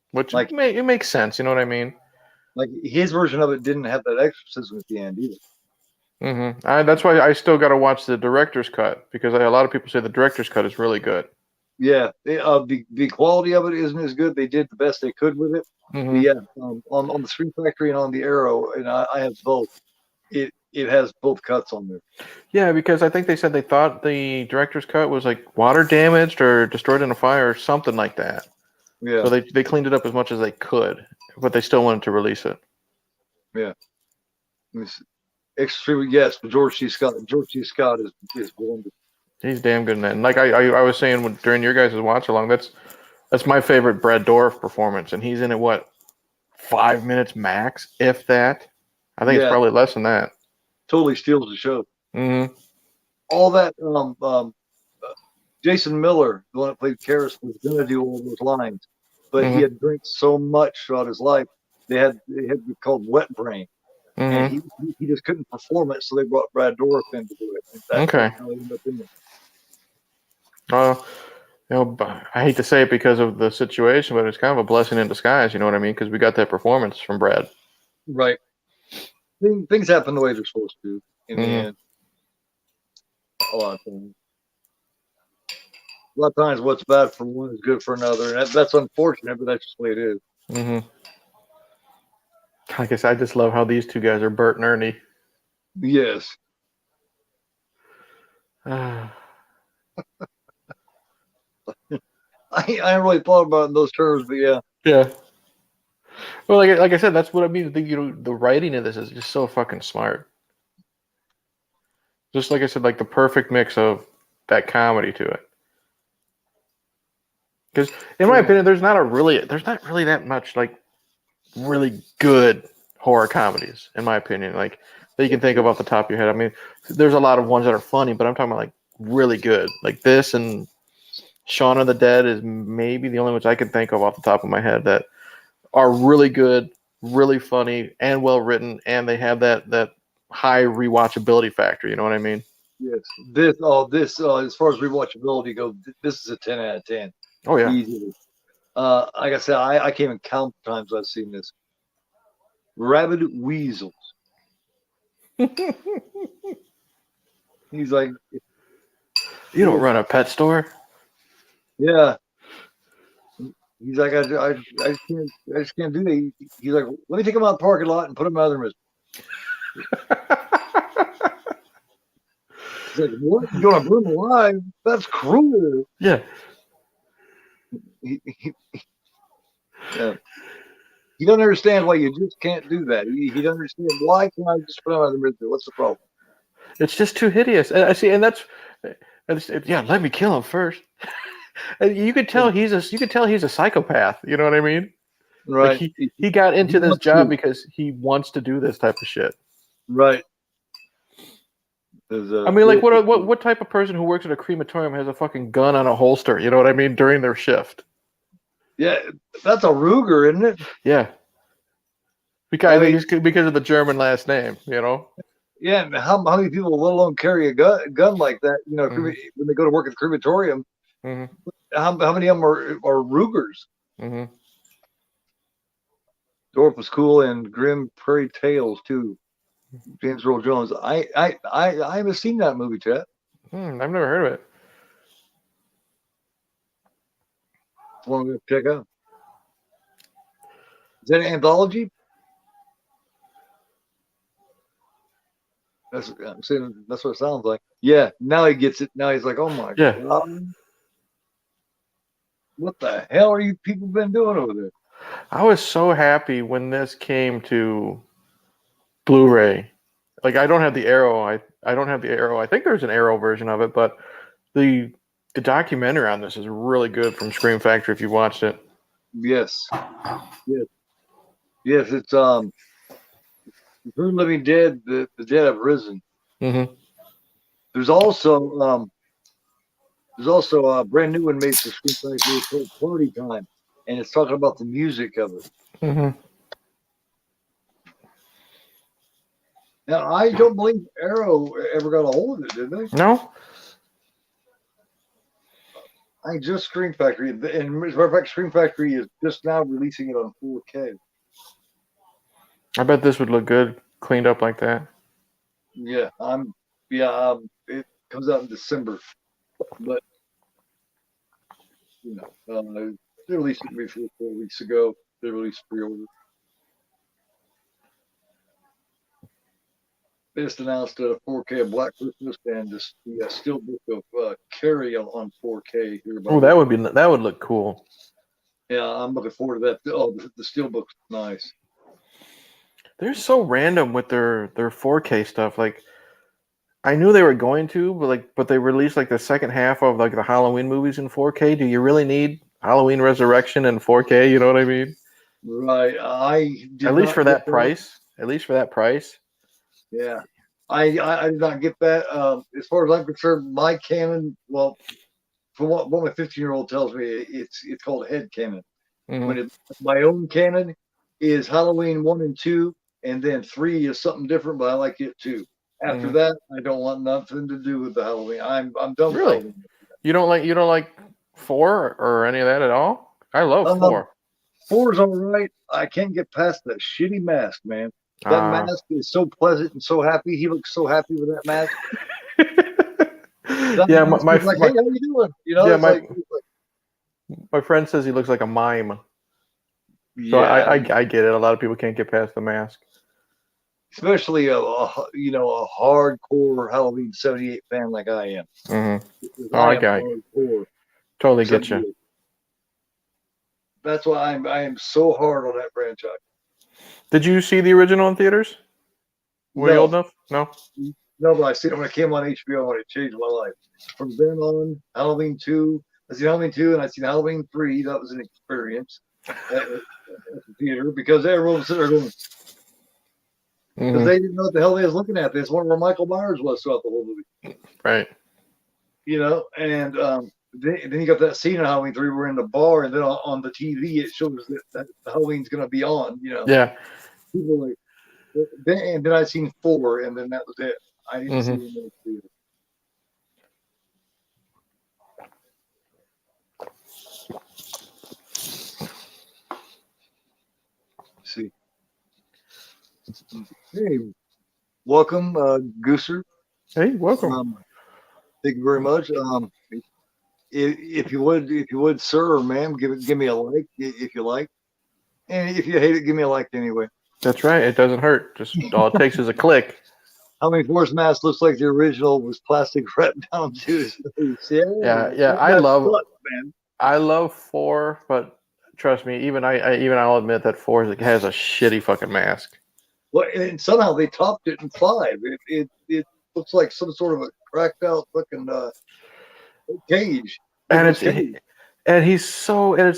which it makes sense. You know what I mean? Like his version of it didn't have that exorcism at the end either. That's why I still got to watch the director's cut, because a lot of people say the director's cut is really good. Yeah, the quality of it isn't as good. They did the best they could with it. Yeah, on the Screen Factory and on the Arrow, and I have both. It has both cuts on there. Yeah, because I think they said they thought the director's cut was like water damaged or destroyed in a fire or something like that. Yeah. So they cleaned it up as much as they could, but they still wanted to release it. Yeah. Extremely, yes, but George C. Scott. George C. Scott is wonderful. He's damn good in that. And like I was saying during your guys' watch along, that's my favorite Brad Dourif performance, and he's in it 5 minutes max, if that. I think it's probably less than that. Totally steals the show. All that Jason Miller, the one that played Karras, was gonna do all those lines, but he had drank so much throughout his life. They had been called wet brain. And he just couldn't perform it, so they brought Brad Dourif in to do it. And that's how he ended up in there. I hate to say it because of the situation, but it's kind of a blessing in disguise. You know what I mean? Because we got that performance from Brad. Right. Things happen the way they're supposed to in the end. A lot of times. A lot of times, what's bad for one is good for another, and that's unfortunate, but that's just the way it is. Like I said, I just love how these two guys are Bert and Ernie. Yes. I really thought about it in those terms, but yeah. Yeah. Well, like I said, that's what I mean. The writing of this is just so fucking smart. Just like I said, like the perfect mix of that comedy to it. Because in my opinion, there's not really that much like really good horror comedies, in my opinion, like that you can think of off the top of your head. I mean, there's a lot of ones that are funny, but I'm talking about like really good, like this and Shaun of the Dead is maybe the only ones I can think of off the top of my head that are really good, really funny, and well written, and they have that high rewatchability factor. You know what I mean? Yes. This as far as rewatchability goes, this is a 10 out of 10. Oh yeah. Easily. Like I said, I can't even count the times I've seen this. Rabid weasels. He's like, you don't run a pet store? Yeah. He's like, I just can't do that. He's like, let me take him out of the parking lot and put him out of the misery. He's like, what? You're gonna burn him alive? That's cruel. Yeah. Yeah. He doesn't understand why you just can't do that. He doesn't understand why can't I just put him out of the misery? What's the problem? It's just too hideous. And I see, and let me kill him first. And you could tell he's a psychopath. You know what I mean? Right. Like he got into this job because he wants to do this type of shit. Right. I mean, like what type of person who works at a crematorium has a fucking gun on a holster? You know what I mean? During their shift. Yeah, that's a Ruger, isn't it? Yeah. Because of the German last name, you know. Yeah, and how many people, let alone carry a gun like that? You know, when they go to work at the crematorium, how many of them are Rugers? Dorf was cool, and Grim Prairie Tales too. James Earl Jones. I haven't seen that movie, Chet. I've never heard of it. One to check out. Is that an anthology? I'm saying that's what it sounds like. Yeah, now he gets it. Now he's like, oh my God. What the hell are you people been doing over there? I was so happy when this came to Blu-ray. Like I don't have the Arrow. I don't have the Arrow. I think there's an Arrow version of it, but the The documentary on this is really good from Scream Factory. If you watched it, Yes, yes, yes. It's True Living Dead. The Dead Have Risen. mm-hmm. There's also a brand new one made for Screen Factory called Party Time, and it's talking about the music of it. Mm-hmm. Now, I don't believe Arrow ever got a hold of it, did they? No, I just Screen Factory, and as a matter of fact, Screen Factory is just now releasing it on 4K. I bet this would look good cleaned up like that. Yeah, it comes out in December, but they released it maybe 4 weeks ago. They released pre-order. They just announced a 4K of Black Christmas and just the steelbook of Carrie on 4K here. Oh, that would look cool. Yeah, I'm looking forward to that. Oh, the steelbook's nice. They're so random with their 4K stuff. Like, I knew they were going to, but they released like the second half of like the Halloween movies in 4K. Do you really need Halloween Resurrection in 4K? You know what I mean? Right. At least for that price. At least for that price. Yeah. I did not get that. As far as I'm concerned, my canon, well, from what my 15-year-old tells me, it's called head canon. Mm-hmm. My own canon is Halloween 1 and 2, and then 3 is something different, but I like it too. After that, I don't want nothing to do with the Halloween. I'm done with Halloween. You don't like 4 or any of that at all? I love 4. 4 is all right. I can't get past that shitty mask, man. That mask is so pleasant and so happy. He looks so happy with that mask. Yeah, like, hey, how you doing? You know, yeah, my friend says he looks like a mime. So yeah. I get it. A lot of people can't get past the mask. Especially a hardcore Halloween '78 fan like I am. Mm-hmm. Oh, I got you. Totally get you. That's why I am so hard on that franchise. Did you see the original in theaters? Were you old enough? No. No, but I seen it when it came on HBO and it changed my life. From then on, Halloween 2, I seen Halloween 2 and I seen Halloween 3. That was an experience at the theater because everyone was sitting there going, because they didn't know what the hell they was looking at. They just wondered where Michael Myers was throughout the whole movie. Right. And then you got that scene in Halloween 3 where we're in the bar, and then on the TV it shows that Halloween's going to be on. Yeah. People were like, and then I seen 4, and then that was it. I didn't see the next theater. See. Hey, welcome, Gooser. Hey, welcome. Thank you very much. If you would, sir or ma'am, give me a like if you like, and if you hate it, give me a like anyway. That's right. It doesn't hurt. Just all it takes is a click. Halloween Force Mask looks like the original was plastic wrapped down to his face. Yeah. I love 4, but trust me, even I'll admit that 4 has a shitty fucking mask. Well, and somehow they topped it in 5. It looks like some sort of a cracked out fucking cage. And it's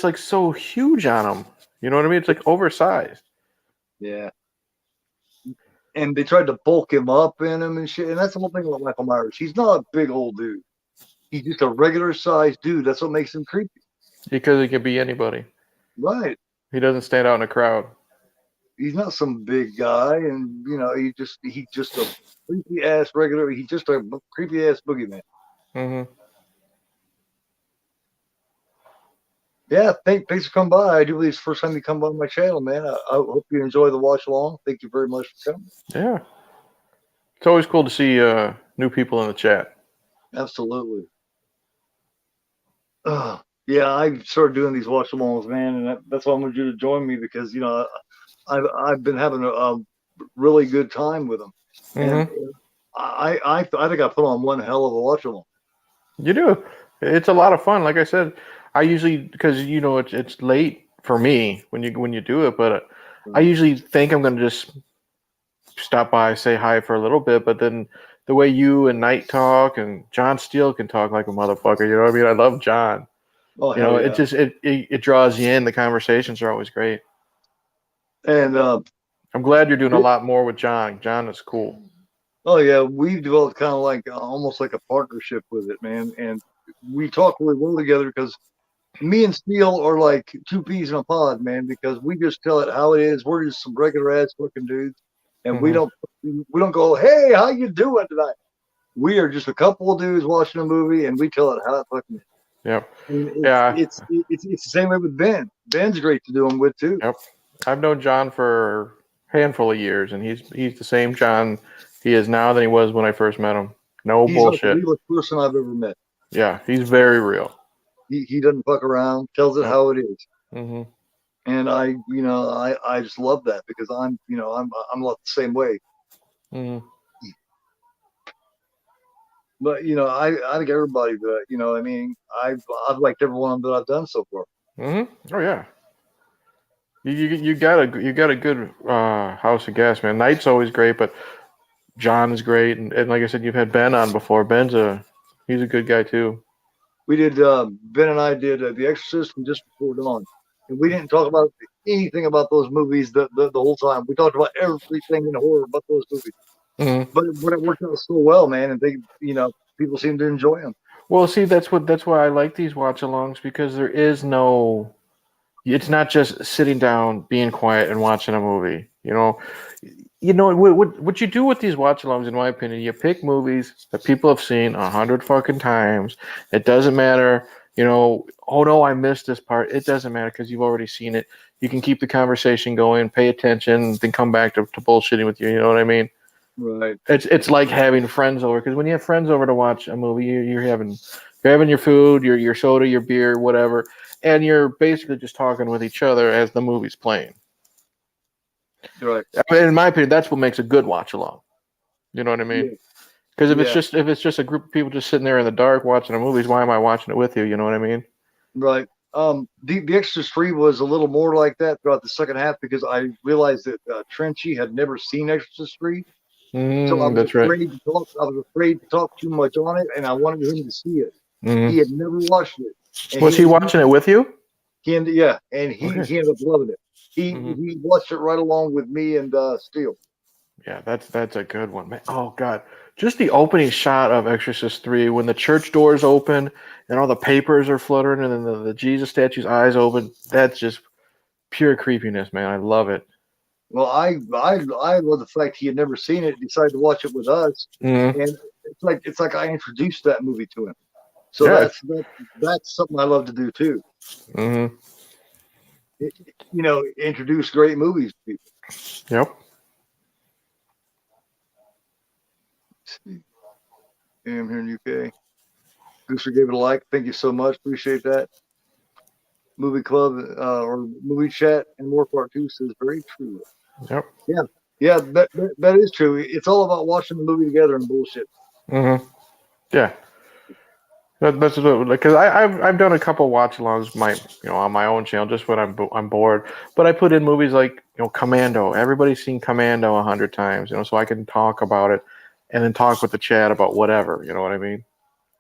like so huge on him. You know what I mean? It's like oversized. Yeah. And they tried to bulk him up in him and shit. And that's the whole thing about Michael Myers. He's not a big old dude. He's just a regular sized dude. That's what makes him creepy. Because he can be anybody. Right. He doesn't stand out in a crowd. He's not some big guy, and he's just a creepy ass regular. He's just a creepy ass boogeyman. Mm-hmm. Yeah, thanks for coming by. I do believe it's the first time you come by my channel, man. I hope you enjoy the watch along. Thank you very much for coming. Yeah. It's always cool to see new people in the chat. Absolutely. Yeah, I started doing these watch alongs, man, and that's why I wanted you to join me because I've been having a really good time with them. And I think I put on one hell of a watch along. You do. It's a lot of fun. Like I said, I usually, because it's late for me when you do it, but I usually think I'm going to just stop by, say hi for a little bit, but then the way you and Knight talk, and John Steele can talk like a motherfucker. You know what I mean? I love John. Oh You hell know, yeah! it draws you in. The conversations are always great. And I'm glad you're doing a lot more with John. John is cool. oh yeah, we've developed kind of like almost like a partnership with it, man. And we talk really well together because me and Steele are like two peas in a pod, man. Because we just tell it how it is. We're just some regular ass fucking dudes, and Hmm. we don't go, hey, how you doing tonight? We are just a couple of dudes watching a movie, and we tell it how it fucking is. Yep. And Yeah. it's the same way with Ben. Ben's great to do them with too. Yep. I've known John for a handful of years, and he's the same John he is now than he was when I first met him. No He's like the bullshit. realest person I've ever met. Yeah, he's very real. He doesn't fuck around, tells it Yep. how it is. Hmm. And I just love that because I'm a lot the same way. Hmm. But I think everybody that I mean, I've liked every one that I've done so far. Hmm. Oh yeah. You got a good house of gas, man. Knight's always great, but John is great, and like I said, you've had Ben on before. He's a good guy too. We did Ben and I did The Exorcist and Just Before Dawn, and we didn't talk about anything about those movies the whole time. We talked about everything in horror but those movies. Hmm. But it worked out so well, man, and people seem to enjoy them. Well, see, that's why I like these watch-alongs because there is no. It's not just sitting down, being quiet, and watching a movie. What you do with these watch-alongs, in my opinion, you pick movies that people have seen 100 fucking times. It doesn't matter, oh no, I missed this part. It doesn't matter because you've already seen it. You can keep the conversation going, pay attention, then come back to bullshitting with you. You know what I mean? Right. It's like having friends over because when you have friends over to watch a movie, you're having your food, your soda, your beer, whatever, and you're basically just talking with each other as the movie's playing. Right. I mean, in my opinion, that's what makes a good watch along. You know what I mean? Yeah. Because Yeah. if it's just a group of people just sitting there in the dark watching the movies, why am I watching it with you? You know what I mean? Right. The Exorcist 3 was a little more like that throughout the second half because I realized that Trenchy had never seen Exorcist 3. So That's right. I was afraid to talk too much on it, and I wanted him to see it. He had never watched it, and Was he watching it with you? he ended, yeah, and Okay. he ended up loving it. He watched it right along with me and Steele. Yeah, that's a good one, man. Oh God, just the opening shot of Exorcist 3 when the church doors open and all the papers are fluttering and then the Jesus statue's eyes open. That's just pure creepiness, man. I love it. Well, I love the fact he had never seen it, decided to watch it with us, Mm-hmm. and it's like I introduced that movie to him. So Yeah. that's something I love to do too. Mm-hmm. Introduce great movies to people. Yep. Let's see. I'm here in UK. Gooster gave it a like. Thank you so much. Appreciate that. Movie Club or Movie Chat and More Part 2 says very true. Yep. Yeah, that is true. It's all about watching the movie together and bullshit. Mm-hmm. Yeah. That's because I've done a couple watch-alongs on my own channel just when I'm bored. But I put in movies like Commando. Everybody's seen Commando 100 times, so I can talk about it and then talk with the chat about whatever. You know what I mean?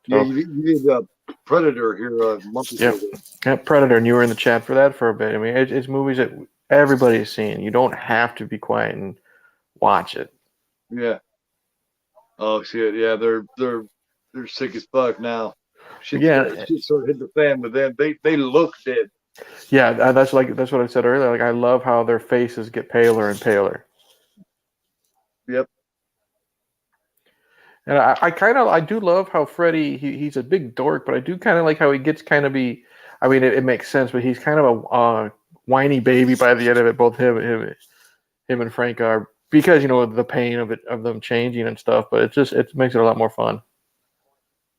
Yeah, So, you did Predator here a month or so ago. Yeah, Predator, and you were in the chat for that for a bit. I mean, it's movies that everybody's seen. You don't have to be quiet and watch it. Yeah. Oh shit. Yeah, they're sick as fuck now. Shit sort of hit the fan with them. They look dead. Yeah, that's what I said earlier. Like I love how their faces get paler and paler. Yep. And I do love how Freddy he's a big dork, but I do kind of like how he gets kind of be. I mean, it makes sense, but he's kind of a whiny baby by the end of it. Both him and Frank are because the pain of them changing and stuff. But it makes it a lot more fun.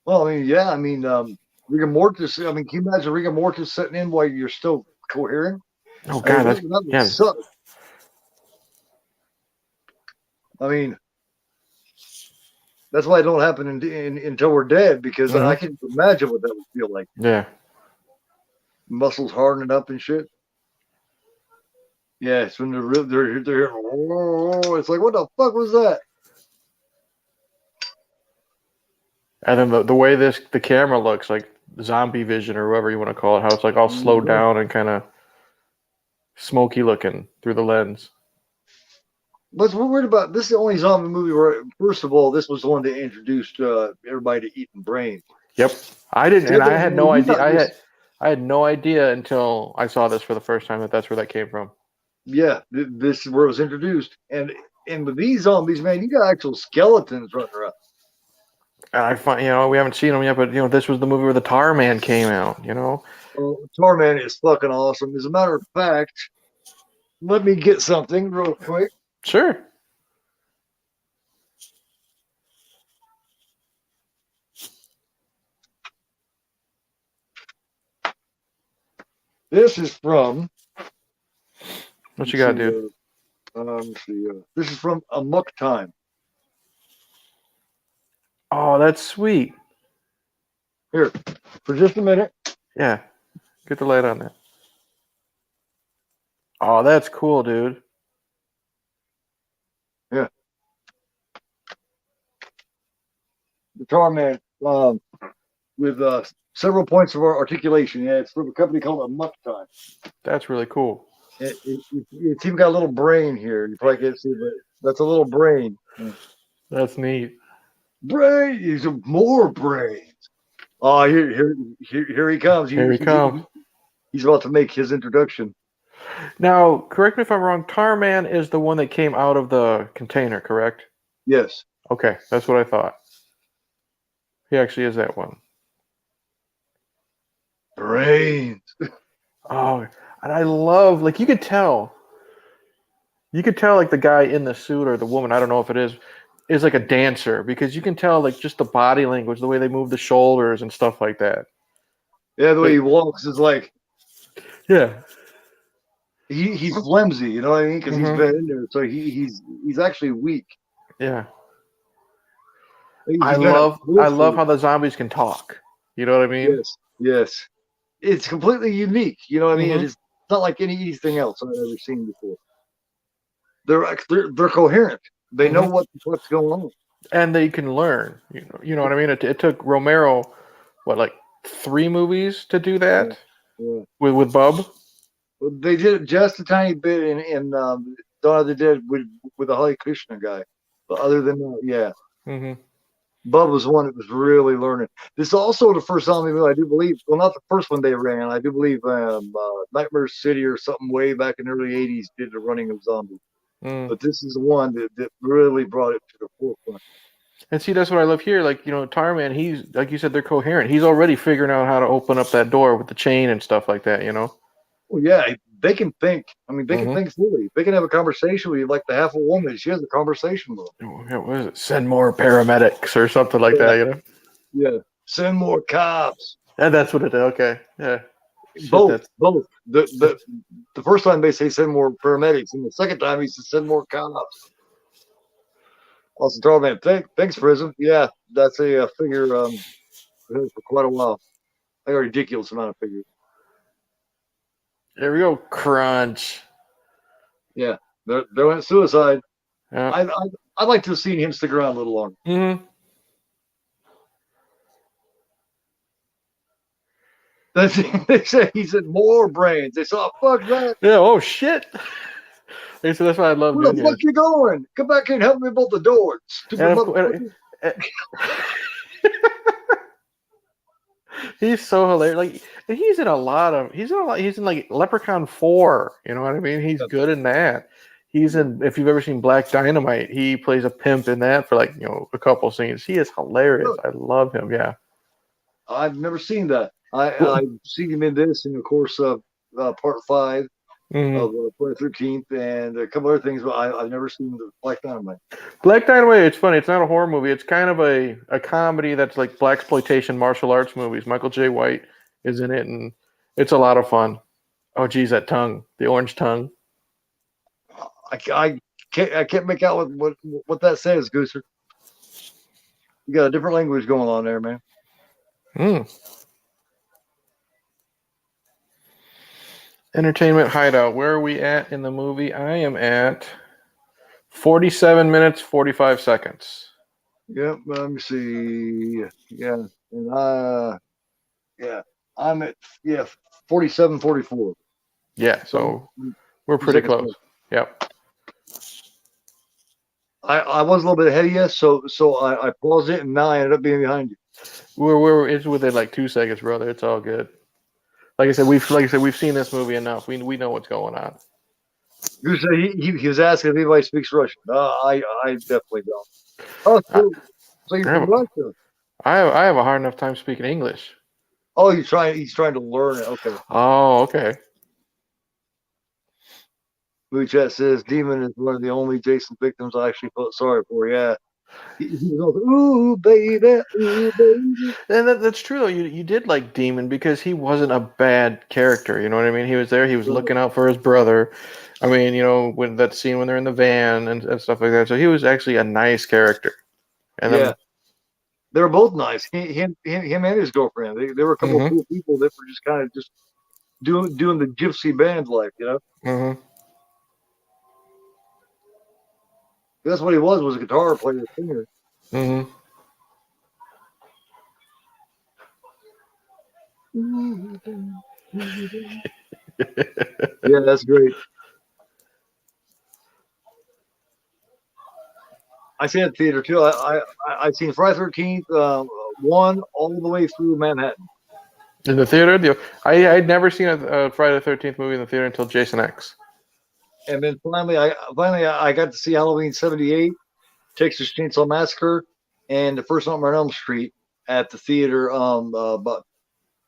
Well, I mean, yeah, I mean, rigor mortis. I mean, can you imagine rigor mortis setting in while you're still coherent? Oh God, that would suck. I mean, that's why it don't happen until we're dead because I can imagine what that would feel like. Yeah. Muscles hardening up and shit. Yeah, it's when they're it's like, what the fuck was that? And then the way the camera looks, like zombie vision or whatever you want to call it, how it's like all slowed down and kind of smoky looking through the lens. What's weird about this is the only zombie movie where, first of all, this was the one that introduced everybody to eating brains. Yep, I didn't, and I had no idea. This, I had no idea until I saw this for the first time that that's where that came from. Yeah, this is where it was introduced, and with these zombies, man, you got actual skeletons running around. And I find, we haven't seen them yet, but this was the movie where the Tar Man came out. Oh, Tar Man is fucking awesome. As a matter of fact, let me get something real quick. Sure. This is from. What you got, dude? Let's see. This is from Amok Time. Oh, that's sweet. Here, for just a minute. Yeah, get the light on that. Oh, that's cool, dude. Yeah. The Tar Man, with several points of articulation. Yeah, it's from a company called Amok Time. That's really cool. It's even got a little brain here. You probably can't see, but that's a little brain. That's neat. Brain, he's more brains. Oh, here he comes. Here he comes. He's about to make his introduction. Now, correct me if I'm wrong. Tar Man is the one that came out of the container, correct? Yes. Okay, that's what I thought. He actually is that one. Brains. Oh, and I love, like, you could tell, like, the guy in the suit or the woman, I don't know if it is like a dancer, because you can tell, like, just the body language, the way they move the shoulders and stuff like that. Yeah, the way he walks is like, yeah, he's flimsy, you know what I mean? Because he's been in there, so he's actually weak. Yeah. I love how the zombies can talk. You know what I mean? Yes. It's completely unique. You know what I mean? It's not like anything else I've ever seen before. They're coherent. They know what's going on, and they can learn. You know what I mean? It took Romero, like 3 movies to do that. Yeah. With Bub. Well, they did it just a tiny bit in Dawn of the Dead with the Hare Krishna guy, but other than that, yeah. Bub was the one that was really learning. This is also the first zombie movie, I do believe. Well, not the first one they ran. I do believe Nightmare City or something way back in the early 80s did the running of zombies. But this is the one that really brought it to the forefront. And see, that's what I love here. Like, Tar Man, he's, like you said, they're coherent. He's already figuring out how to open up that door with the chain and stuff like that, Well, yeah, they can think. I mean, they can think fully. They can have a conversation with you like the half a woman. She has a conversation with them. What is it? Send more paramedics or something like that, Yeah. Send more cops. And that's what it is. Okay. Yeah. Both. The first time they say send more paramedics, and the second time he says send more cops. Also, Tar Man, thanks, Prism. Yeah, that's a figure for quite a while. Like a ridiculous amount of figures. There we go. Crunch. Yeah, they went suicide. Yeah. I'd like to have seen him stick around a little longer. They said he said more brains. They said, oh, fuck that. Yeah. Oh shit. They said that's why I love. Where the fuck you going? Come back here and help me build the door. Stupid motherfucker. He's so hilarious. Like, he's in like Leprechaun 4. You know what I mean? He's good in that. He's in, if you've ever seen Black Dynamite, he plays a pimp in that for like, a couple scenes. He is hilarious. I love him. Yeah. I've never seen that. I've seen him in this, and of course, part 5 of Friday the 13th, and a couple other things, but I've never seen the Black Dynamite. Black Dynamite, it's funny. It's not a horror movie. It's kind of a comedy that's like blaxploitation martial arts movies. Michael J. White is in it, and it's a lot of fun. Oh, geez, that tongue, the orange tongue. I can't make out what that says, Gooser. You got a different language going on there, man. Entertainment Hideout. Where are we at in the movie? I am at 47 minutes, 45 seconds. Yep. Let me see. Yeah. And yeah, I'm at 47, 44. Yeah, So so we're I'm pretty second close. place. Yep. I was a little bit ahead of you, so I paused it, and now I ended up being behind you. It's within like 2 seconds, brother. It's all good. Like I said, we've seen this movie enough. We know what's going on. You said he was asking if anybody speaks Russian. I definitely don't. Oh, I, so you're I have from Russia? I have a hard enough time speaking English. Oh, he's trying to learn it. Okay. Oh, okay. Movie chat says Demon is one of the only Jason victims I actually felt sorry for. Yeah. He was all, ooh baby, ooh baby. And that's true though. You did like Demon because he wasn't a bad character. You know what I mean? He was there. He was Right. looking out for his brother. I mean, when that scene when they're in the van and stuff like that. So he was actually a nice character. And Yeah. then, They were both nice. Him and his girlfriend. They were a couple of hmm cool people that were just kind of just doing the gypsy band life, you know. hmm That's what he was a guitar player, singer. hmm Yeah, that's great. I seen it at theater too. I seen Friday 13th, one all the way through Manhattan, In the theater, I'd never seen a Friday the 13th movie in the theater until Jason X. and then finally I got to see Halloween '78, Texas Chainsaw Massacre, and the first Nightmare on Elm Street at the theater about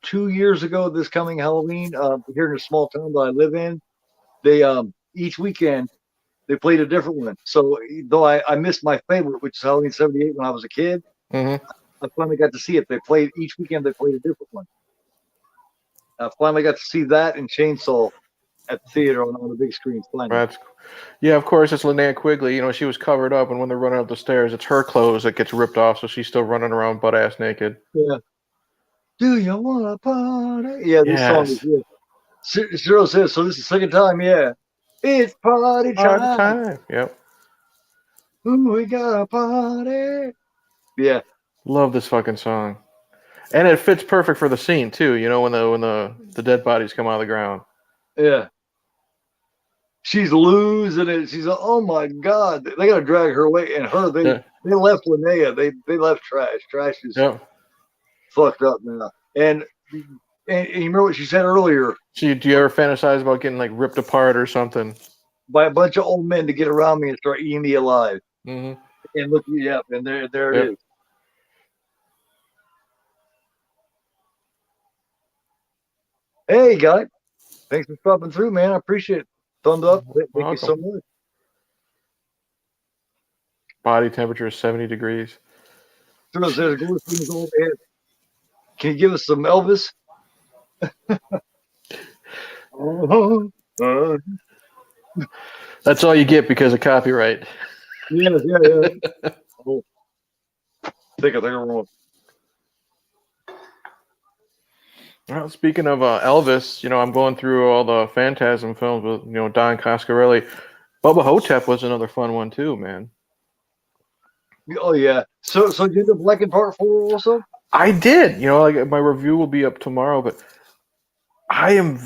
2 years ago. This coming Halloween, here in the small town that I live in, they each weekend they played a different one. So though I missed my favorite, which is Halloween '78 when I was a kid, hmm I finally got to see it. They played each weekend. They played a different one. I finally got to see that and Chainsaw at the theater on the big screens. Finally, That's Yeah, of course, it's Linnea Quigley. She was covered up, and when they're running up the stairs, it's her clothes that gets ripped off, so she's still running around butt ass naked. yeah. Do you wanna party? Yeah, this song is Yes, yeah. Zero says so. This is the second time. Yeah, it's party all the time. time. Yep, Ooh, we got a party. Yeah, love this fucking song, and it fits perfect for the scene too. When the dead bodies come out of the ground. yeah. She's losing it. She's like, oh my god, they gotta drag her away. And her, Yeah, they left Linnea. They left Trash. Trash is yep. fucked up now. And you remember what she said earlier? Do you ever fantasize about getting like ripped apart or something? By a bunch of old men to get around me and start eating me alive. Mm-hmm. And look me up, and there it Yep. is. Hey, guy, thanks for stopping through, man. I appreciate it. Thumbs up. Thank you so Welcome. much. Body temperature is 70 degrees. Through says, go things all ahead. Can you give us some Elvis? Uh, That's all you get because of copyright. yeah. Oh, I think I'm wrong. Well, speaking of Elvis, I'm going through all the Phantasm films with Don Coscarelli. Bubba Hotep was another fun one too, man. Oh yeah. So you end up liking part 4 also? I did. Like my review will be up tomorrow, but I am.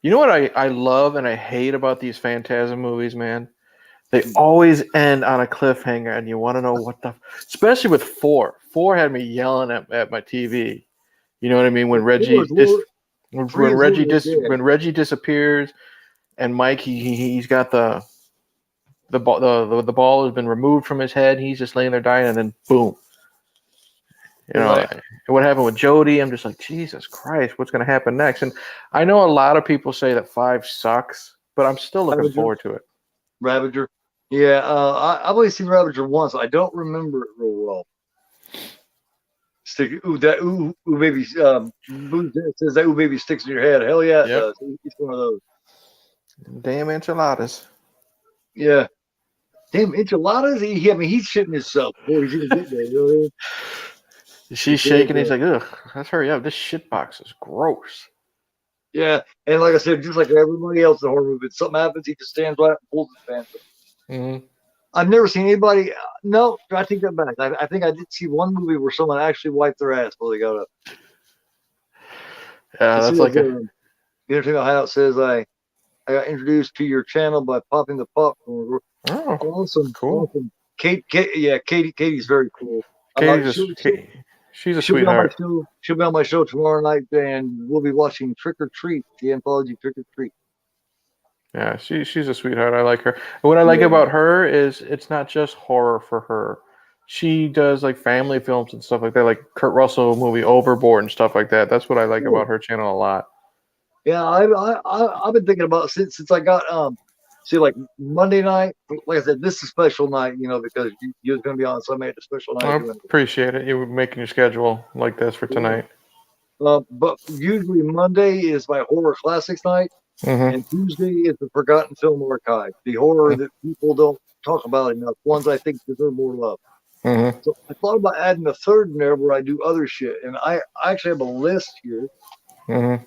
You know what I love and I hate about these Phantasm movies, man? They always end on a cliffhanger, and you want to know what the. Especially with 4. 4 had me yelling at my TV. You know what I mean? When 4 is lower, 3 is lower than dead. when Reggie disappears, and Mike he's got the ball has been removed from his head. He's just laying there dying, and then boom. Right. What happened with Jody? I'm just like, Jesus Christ, what's going to happen next? And I know a lot of people say that 5 sucks, but I'm still looking Ravager. forward to it. Ravager. Yeah, I've only seen Ravager once. I don't remember it real well. Stick ooh that ooh baby Boo says that ooh baby sticks in your head. Hell yeah, it does. It's one of those. Damn enchiladas. Yeah. Damn enchiladas. I mean, he's shitting himself before he's even getting there. You know what I mean? She's shaking. He's like, ugh, let's hurry up. This shit box is gross. Yeah, and like I said, just like everybody else in the horror movie, if something happens, he just stands right up and pulls his pants up. Mm-hmm. I've never seen anybody. No, I take that back. I think I did see one movie where someone actually wiped their ass while they got up. Yeah, It that's says, like a the Entertainment Hideout says, I got introduced to your channel by popping the popcorn. Awesome, cool. awesome. Katie's very cool. Katie's she's a She'll be on my sweetheart. show. She'll be on my show tomorrow night, and we'll be watching Trick or Treat, the anthology Trick or Treat. Yeah, she's a sweetheart. I like her. And what I like Yeah. about her is it's not just horror for her. She does like family films and stuff like that, like Kurt Russell movie Overboard and stuff like that. That's what I like Cool. about her channel a lot. Yeah, I've been thinking about since I got see, like Monday night. Like I said, this is a special night, because you're going to be on, so I made a special night I doing it. appreciate it. You making your schedule like this for tonight. But usually Monday is my horror classics night, Mm-hmm. and Tuesday is the Forgotten Film Archive, the horror that people don't talk about enough, ones I think deserve more love. Mm-hmm. So I thought about adding a third in there where I do other shit, and I actually have a list here Mm-hmm.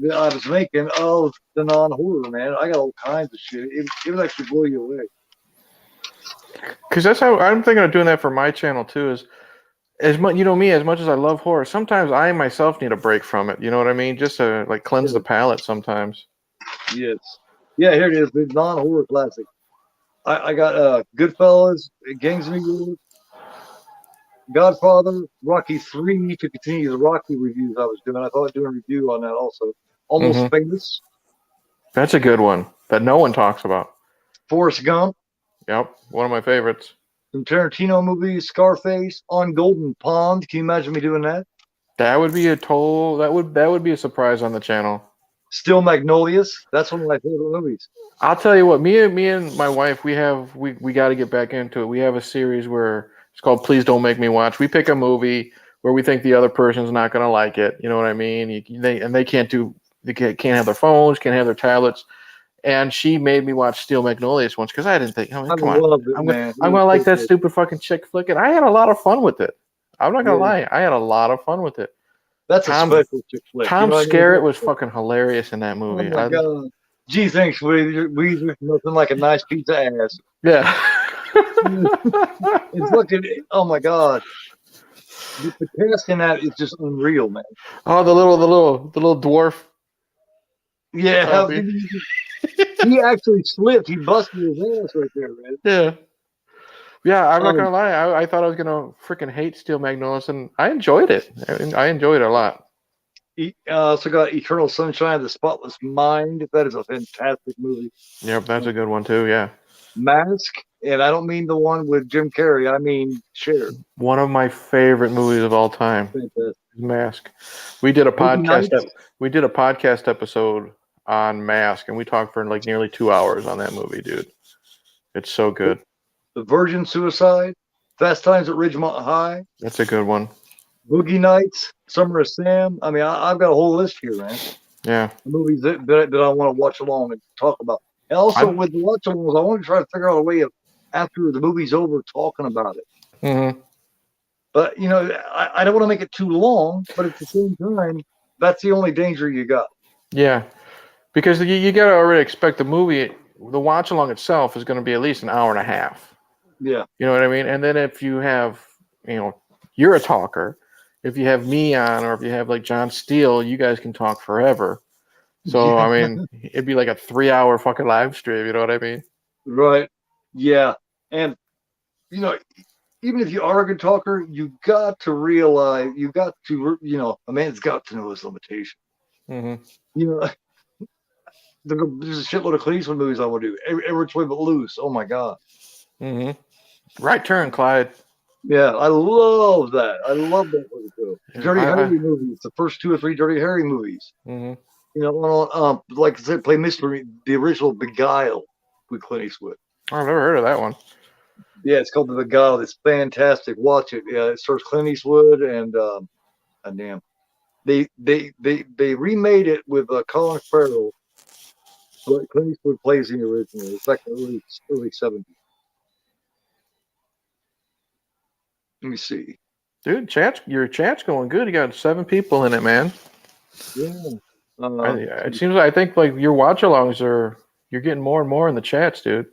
that I was making of the non-horror, man. I got all kinds of shit. It would actually blow you away. Because that's how I'm thinking of doing that for my channel too. Is as much me as much as I love horror, sometimes I myself need a break from it. You know what I mean? Just to like cleanse the palate sometimes. Yes. Yeah, here it is. The non-horror classic. I got Goodfellas, Gangs of New York, Godfather, Rocky 3 to continue the Rocky reviews I was doing. I thought I'd do a review on that also. Almost Famous. That's a good one that no one talks about. Forrest Gump. Yep, one of my favorites. Some Tarantino movies, Scarface, On Golden Pond. Can you imagine me doing that? That would be that would be a surprise on the channel. Still Magnolias. That's one of my favorite movies. I'll tell you what, me and my wife, we got to get back into it. We have a series where it's called Please Don't Make Me Watch. We pick a movie where we think the other person's not going to like it. You know what I mean? They can't have their phones, can't have their tablets. And she made me watch Steel Magnolias once because I didn't think, come on, loved it, man. I'm gonna like that stupid fucking chick flick, and I had a lot of fun with it. I'm not gonna lie, I had a lot of fun with it. That's a special chick flick. Tom Skerritt was fucking hilarious in that movie. Oh my god! Gee, thanks, we nothing like a nice pizza ass. Yeah. It's fucking. Oh my god! The cast in that is just unreal, man. Oh, the little dwarf. Yeah, he actually slipped. He busted his ass right there, man. Yeah. Yeah, I'm not gonna lie. I thought I was gonna freaking hate Steel Magnolias, and I enjoyed it. I enjoyed it a lot. Also got Eternal Sunshine of the Spotless Mind. That is a fantastic movie. Yep, that's a good one too. Yeah. Mask, and I don't mean the one with Jim Carrey. I mean Cher. One of my favorite movies of all time. Fantastic. Mask. We did a podcast episode on Mask, and we talked for like nearly 2 hours on that movie, dude. It's so good. The Virgin Suicide, Fast Times at Ridgemont High. That's a good one. Boogie Nights, Summer of Sam. I mean, I've got a whole list here, man. Yeah. The movies that I want to watch along and talk about. And also with the watch-alongs, I want to try to figure out a way of, after the movie's over, talking about it. Mm-hmm. But, I don't want to make it too long, but at the same time, that's the only danger you got. Yeah. Because you got to already expect the movie, the watch-along itself is going to be at least an hour and a half. Yeah. You know what I mean? And then if you have, you're a talker. If you have me on, or if you have like John Steele, you guys can talk forever. So, I mean, it'd be like a 3-hour fucking live stream. You know what I mean? Right. Yeah. And, even if you are a good talker, you got to realize, a man's got to know his limitation. Mm-hmm. There's a shitload of Clint Eastwood movies I want to do. Every Which Way But Loose. Oh my god. Mm-hmm. Right Turn, Clyde. Yeah, I love that. I love that movie too. Dirty Harry movies. The first 2 or 3 Dirty Harry movies. Mm-hmm. Like I said, play mystery. The original Beguile with Clint Eastwood. I've never heard of that one. Yeah, it's called The Beguiled. It's fantastic. Watch it. Yeah, it stars Clint Eastwood and damn, they remade it with Colin Farrell. But Clint Eastwood plays in the original. It's like the early 70s. Let me see. Dude, your chat's going good. You got 7 people in it, man. Yeah. It seems like, I think like your watch-alongs you're getting more and more in the chats, dude.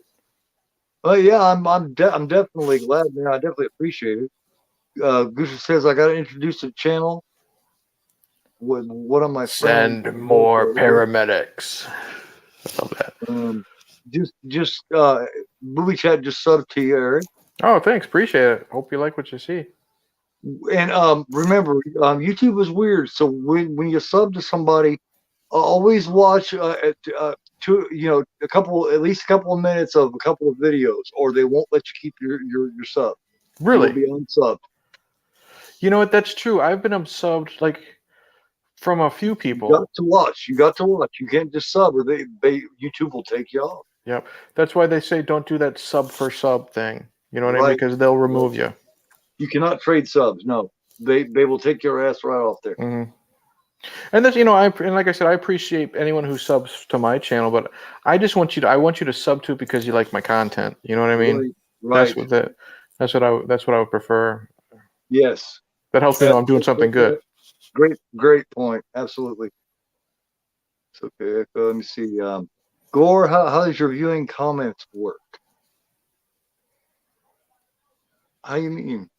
Oh yeah, I'm definitely glad, man. I definitely appreciate it. Goose says I got to introduce a channel with one of my friends. Send more paramedics. I love that. Just movie chat just subbed to you, Eric. Oh, thanks. Appreciate it. Hope you like what you see. And remember, YouTube is weird. So when you sub to somebody, always watch at least a couple of minutes of a couple of videos, or they won't let you keep your sub. You will Really? be unsubbed. You know what? That's true. I've been unsubbed like from a few You people. got to watch. You got to watch. You can't just sub, or they YouTube will take you off. Yep. That's why they say don't do that sub for sub thing. You know what I mean? Right. Because they'll remove you. You cannot trade subs. No, they will take your ass right off there. Mm-hmm. And that's, and like I said, I appreciate anyone who subs to my channel, but I just want you to, I want you to sub to it because you like my content. You know what I mean? Right. That's what I would prefer. Yes. That helps me know I'm doing something good. Great point. Absolutely. It's okay. Let me see. Gore, how does your viewing comments work? How you mean?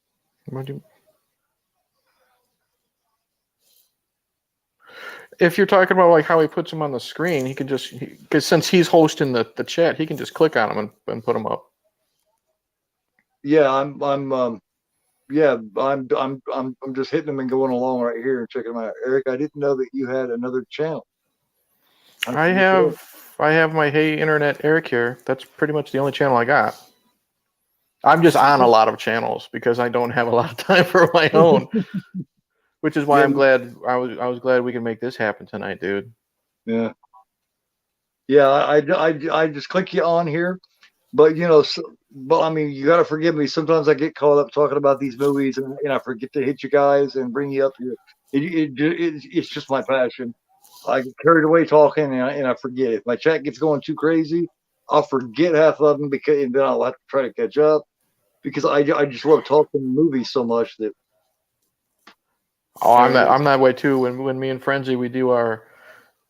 If you're talking about like how he puts them on the screen, he can just, because since he's hosting the chat, he can just click on them and put them up. Yeah, I'm just hitting them and going along right here and checking them out. Eric, I didn't know that you had another channel. I have my Hey Internet Eric here. That's pretty much the only channel I got. I'm just on a lot of channels because I don't have a lot of time for my own. Which is why I'm glad I was glad we can make this happen tonight, dude. Yeah. Yeah, I just click you on here, but but I mean, you got to forgive me. Sometimes I get caught up talking about these movies, and I forget to hit you guys and bring you up here. It's just my passion. I get carried away talking, and I forget. If my chat gets going too crazy, I'll forget half of them and then I'll have to try to catch up because I just love talking movies so much that. Oh, I'm that way too. When me and Frenzy we do our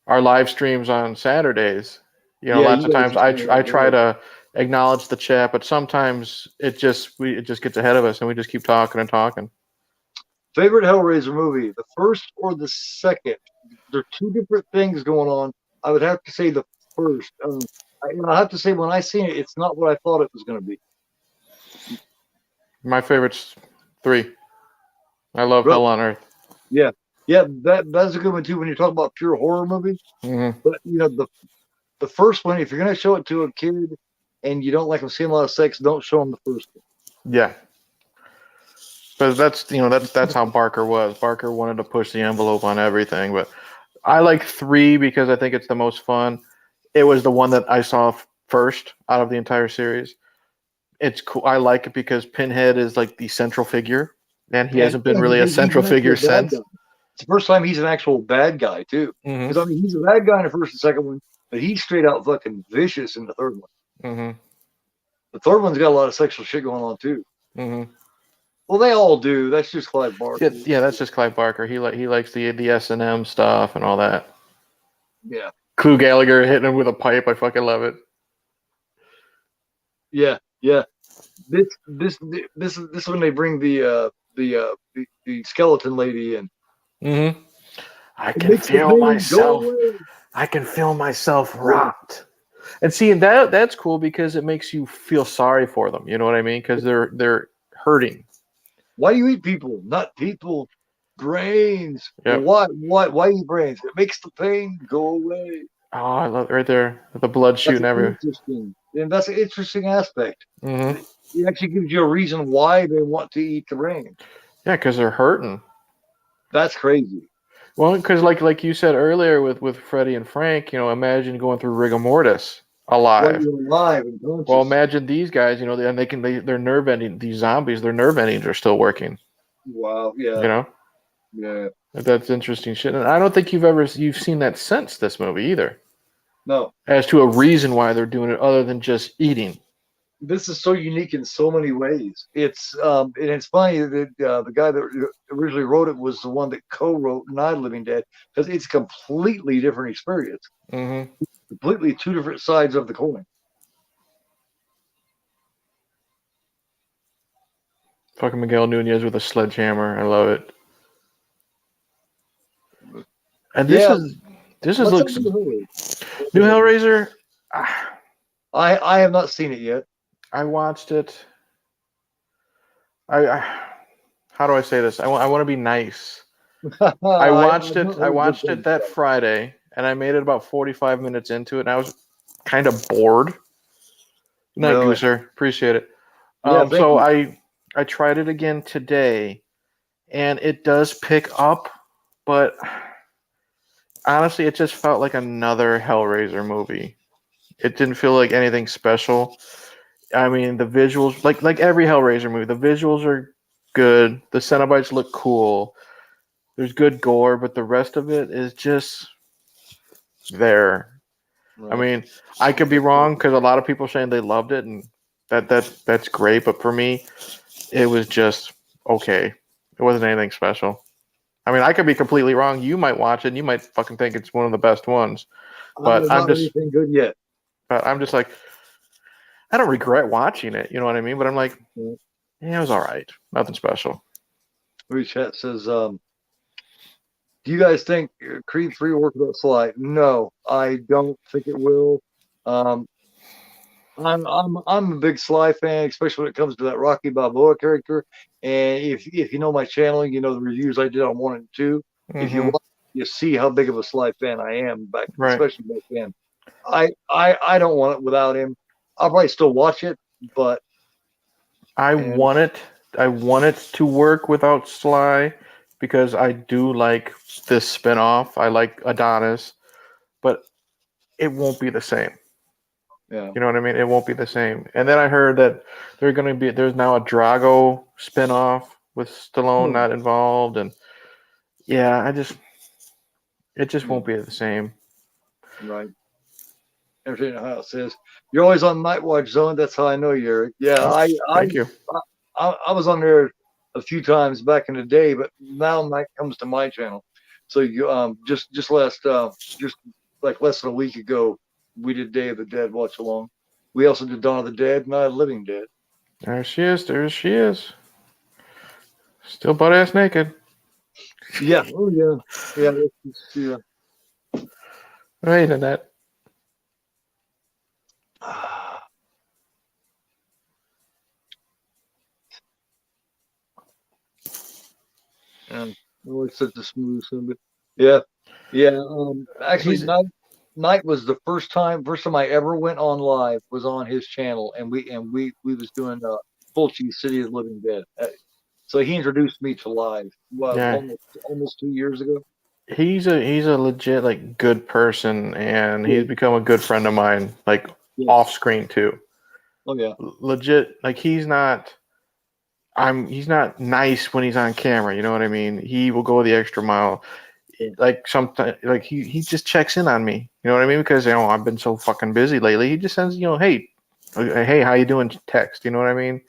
live streams on Saturdays, lots of times I try to acknowledge the chat, but sometimes it just gets ahead of us and we just keep talking and talking. Favorite Hellraiser movie, the first or the second? There are two different things going on. I would have to say the first. I have to say when I seen it, it's not what I thought it was going to be. My favorite's 3. I love Hell on Earth. Yeah, that's a good one too. When you're talking about pure horror movie, but the first one, if you're going to show it to a kid and you don't like them seeing a lot of sex, don't show them the first one. Yeah. But that's how Barker was. Barker wanted to push the envelope on everything, but I like 3 because I think it's the most fun. It was the one that I saw first out of the entire series. It's cool. I like it because Pinhead is like the central figure, and he hasn't been really a central figure since. It's the first time he's an actual bad guy too. Because I mean, he's a bad guy in the first and second one, but he's straight out fucking vicious in the third one. The third one's got a lot of sexual shit going on too. Well, they all do. That's just Clive Barker. Yeah, that's just Clive Barker. He likes the S&M stuff and all that. Yeah. Clue Gallagher hitting him with a pipe. I fucking love it. Yeah. This is when they bring the skeleton lady in. I can feel myself. I can feel myself rot. And see, that's cool because it makes you feel sorry for them. You know what I mean? Because they're hurting. Why do you eat people? Not people, brains. Yep. Why eat brains? It makes the pain go away. Oh, I love it right there. The blood shooting everywhere. Interesting. And that's an interesting aspect. It actually gives you a reason why they want to eat the brain. Yeah, because they're hurting. That's crazy. Well, because like you said earlier with Freddie and Frank, imagine going through rigor mortis alive. Well, imagine these guys, and their nerve ending. These zombies, their nerve endings are still working. Wow. Yeah. Yeah. That's interesting shit. And I don't think you've seen that since this movie either. No. As to a reason why they're doing it other than just eating. This is so unique in so many ways. It's and it's funny that the guy that originally wrote it was the one that co-wrote Night of the Living Dead, because it's a completely different experience. Completely two different sides of the coin. Fucking Miguel Nunez with a sledgehammer. I love it. And this Yeah. is What's up looks with new Hellraiser? Hellraiser. ah, I have not seen it yet. I watched it. I how do I say this? I want to be nice. I watched I've it. not I heard good watched it things that about Friday, and I made it about 45 minutes into it, and I was kind of bored. Good night, Really? Gooser. Appreciate it. Yeah, thank So you. I tried it again today, and it does pick up, but honestly, it just felt like another Hellraiser movie. It didn't feel like anything special. I mean, the visuals, like every Hellraiser movie, the visuals are good. The Cenobites look cool. There's good gore, but the rest of it is just there. I Right. mean, I could be wrong because a lot of people saying they loved it, and that's great. But for me, it was just okay. It wasn't anything special. I mean, I could be completely wrong. You might watch it, and you might fucking think it's one of the best ones. I But have not heard anything good yet. I'm just like, I don't regret watching it. You know what I mean? But I'm like, Yeah. yeah, it was all right. Nothing special. Movie chat says, do you guys think Creed 3 will work without Sly? No, I don't think it will. Um, I'm a big Sly fan, especially when it comes to that Rocky Balboa character. And if you know my channel, you know the reviews I did on 1 and 2. If you Mm-hmm. watch, you see how big of a Sly fan I am back, Right. especially back then. I don't want it without him. I'll probably still watch it, but I and want it. I want it to work without Sly because I do like this spinoff. I like Adonis, but it won't be the same. yeah. You know what I mean? It won't be the same. And then I heard that there's now a Drago spinoff with Stallone Hmm. not involved, and yeah, it just Hmm. won't be the same. Right. Entertaining how it says you're always on Night Watch Zone. That's how I know you, Eric. Yeah, Oh, thank you. I was on there a few times back in the day, but now Night comes to my channel. So you just just like less than a week ago, we did Day of the Dead watch along. We also did Dawn of the Dead and Night of the Living Dead. There she is. There she is. Still butt ass naked. Yeah. Oh yeah. Yeah. Yeah. Right, Annette. And it's such a smooth but yeah, yeah. Actually, He's Night was the first time I ever went on live was on his channel, and we was doing Fulci City of the Living Dead. So he introduced me to live. Well, yeah. almost 2 years ago. He's a legit like good person, and Yeah. he's become a good friend of mine, like Yeah. off screen too. Oh yeah. Legit, like he's not nice when he's on camera. You know what I mean? He will go the extra mile. Yeah. Like sometimes, like he just checks in on me. You know what I mean? Because I've been so fucking busy lately. He just sends hey, how you doing? Text. You know what I mean?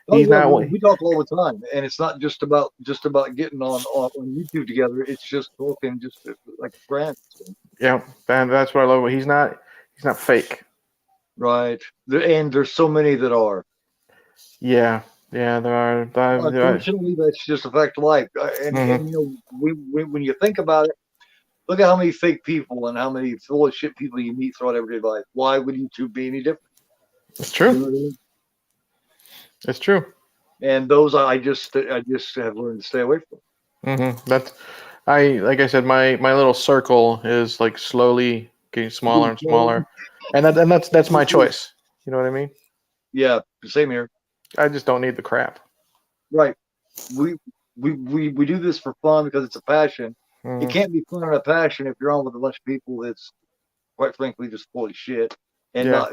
Oh He's yeah, not. we talk all the time, and it's not just about getting on YouTube together. It's just talking, just like friends. Yeah, and that's what I love. He's not fake. Right. And there's so many that are. Yeah, yeah, there are. Unfortunately, that's just a fact of life. And Mhm. you know, when you think about it, look at how many fake people and how many full of shit people you meet throughout everyday life. Why would YouTube be any different? It's You true. know what I mean? It's true. And those I just have learned to stay away from. That's like I said, my little circle is like slowly getting smaller and smaller, and that's my choice. You know what I mean? Yeah, same here. I just don't need the crap. Right. We we do this for fun because it's a passion. It hmm can't be fun and a passion if you're on with a bunch of people that's quite frankly just full of shit and Yeah,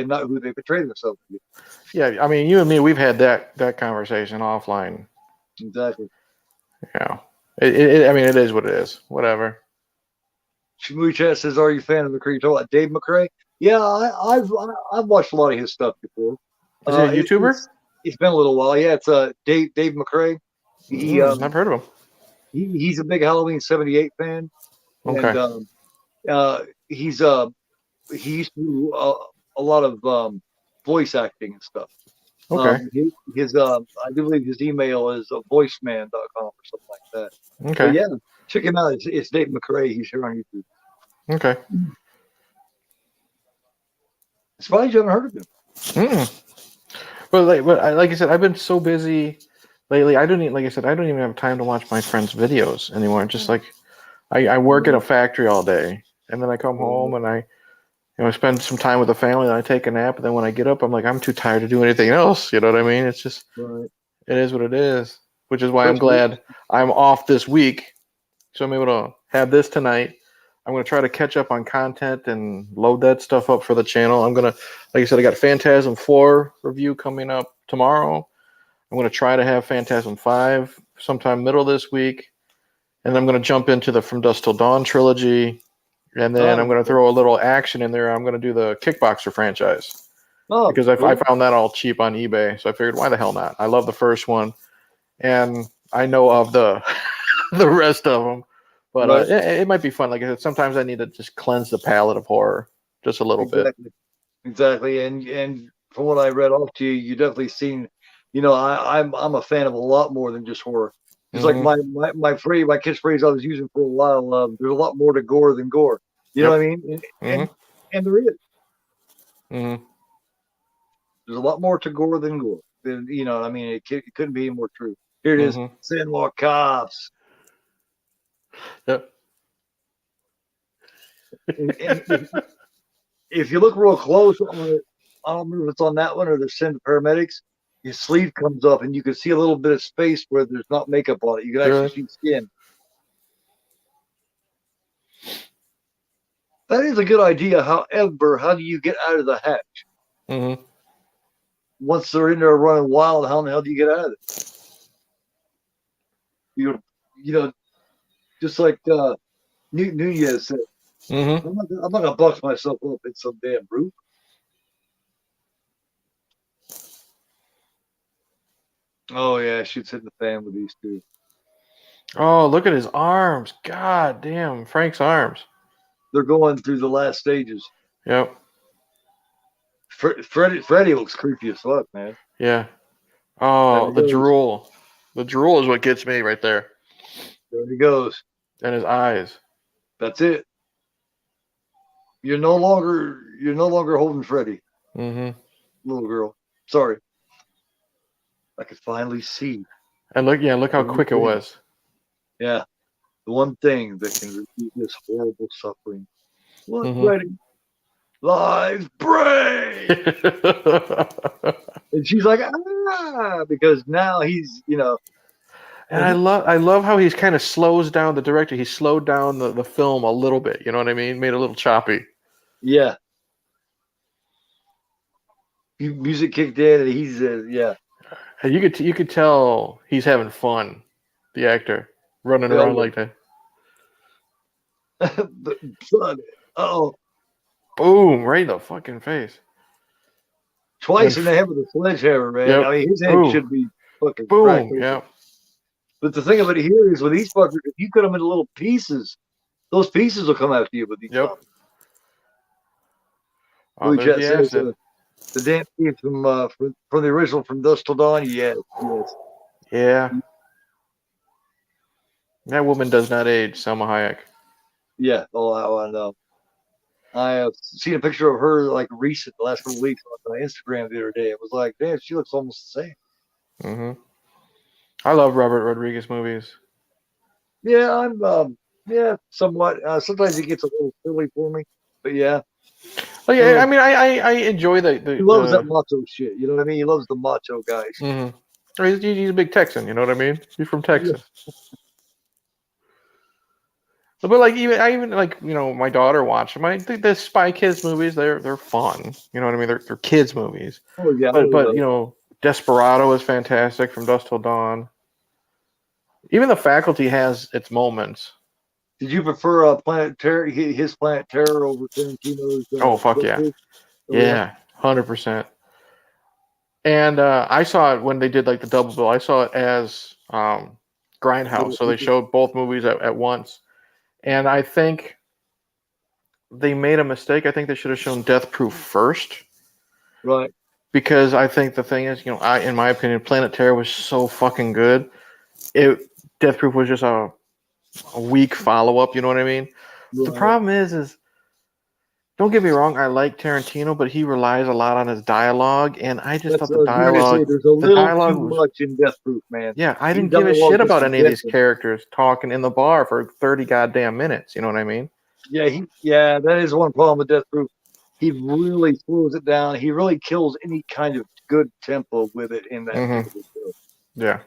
not who they portray themselves to be. yeah. I mean, you and me, we've had that conversation offline. Exactly. Yeah. I mean, it is what it is. Whatever. Shimui Chat says, "Are you a fan of the Creed?" Dave McRae. Yeah, I've watched a lot of his stuff before. Is he a YouTuber? It's been a little while. Yeah, it's Dave McRae. He Never heard of him. he's a big Halloween '78 fan, and Okay. he's he used to do a lot of voice acting and stuff. Okay. His I do believe his email is voiceman.com or something like that. But Okay. yeah, check him out. It's Dave McRae. He's here on YouTube. Okay. Surprised you haven't heard of him. But like I said, I've been so busy lately. I don't even, like I said, I don't even have time to watch my friends' videos anymore. Just like I work at a factory all day, and then I come home and I spend some time with the family, and I take a nap, and then when I get up, I'm like, I'm too tired to do anything else. You know what I mean? It's just, Right. it is what it is, which is why I'm That's cool. glad I'm off this week, so I'm able to have this tonight. I'm going to try to catch up on content and load that stuff up for the channel. I'm going to, like I said, I got Phantasm 4 review coming up tomorrow. I'm going to try to have Phantasm 5 sometime middle of this week. And I'm going to jump into the From Dusk Till Dawn trilogy. And then I'm going to throw a little action in there. I'm going to do the Kickboxer franchise. Because I found that all cheap on eBay. So I figured, why the hell not? I love the first one. And I know of the the rest of them. But it might be fun. Like I said, sometimes I need to just cleanse the palate of horror just a little bit. Exactly. And from what I read off to you, you definitely seen, I'm a fan of a lot more than just horror. It's like my catchphrase I was using for a while. There's a lot more to gore than gore. You know what I mean? And there is. There's a lot more to gore than gore. You know what I mean? It couldn't be more true. Here it is. Sandlot Cops. Yep. And if you look real close on it, I don't remember if it's on that one or the Send the Paramedics. His sleeve comes up and you can see a little bit of space where there's not makeup on it. You can actually see skin. That is a good idea. However, how do you get out of the hatch? Once they're in there running wild, how in the hell do you get out of it? Just like Nunez said, I'm not gonna box myself up in some damn roof. Oh yeah, shit's hitting the fan with these two. Oh, look at his arms. God damn, Frank's arms. They're going through the last stages. Yep. Freddy looks creepy as fuck, man. Yeah. Oh, the drool. The drool is what gets me right there. There he goes. And his eyes. That's it. You're no longer holding Freddy. Little girl. Sorry. I could finally see. And look how quick it was. Yeah. The one thing that can repeat this horrible suffering. What, Freddy? Live brain! And she's like, because now he's, And I love how he's kind of slows down the director. He slowed down the film a little bit. You know what I mean? Made it a little choppy. Yeah. Music kicked in, and he's yeah. And you could tell he's having fun. The actor running around like that. Oh. Boom! Right in the fucking face. Twice in the head with a sledgehammer, man. Yep. I mean, his head should be fucking boom. Yeah. But the thing of it here is with these fuckers, if you cut them into little pieces, those pieces will come after you with these. Yep. Blue Jet says the damn thief from the original From Dusk Till Dawn. Yes. Yeah. That woman does not age, Salma Hayek. Yeah. Oh, I know. I have seen a picture of her like recent, the last couple of weeks on my Instagram the other day. It was like, damn, she looks almost the same. I love Robert Rodriguez movies. Yeah, I'm somewhat. Sometimes he gets a little silly for me, but yeah. Well, yeah, I mean, I enjoy the he loves that macho shit. You know what I mean? He loves the macho guys. He's a big Texan. You know what I mean? He's from Texas. Yeah. But like I even like my daughter watched them. The Spy Kids movies. They're fun. You know what I mean? They're kids movies. Oh yeah. But Desperado is fantastic. From Dusk Till Dawn. Even The Faculty has its moments. Did you prefer Planet Terror? His Planet Terror over Tarantino's? Oh fuck yeah, 100%. And I saw it when they did like the double bill. I saw it as Grindhouse, so they showed both movies at once. And I think they made a mistake. I think they should have shown Death Proof first. Right. because I think the thing is, in my opinion, Planet Terror was so fucking good. Death Proof was just a weak follow up. You know what I mean? Right. The problem is don't get me wrong, I like Tarantino, but he relies a lot on his dialogue, and I just thought the dialogue. There's a little too much in Death Proof, man. Yeah, I didn't give a shit about any of these characters talking in the bar for 30 goddamn minutes. You know what I mean? Yeah, that is one problem with Death Proof. He really slows it down. He really kills any kind of good tempo with it in that particular show. Yeah.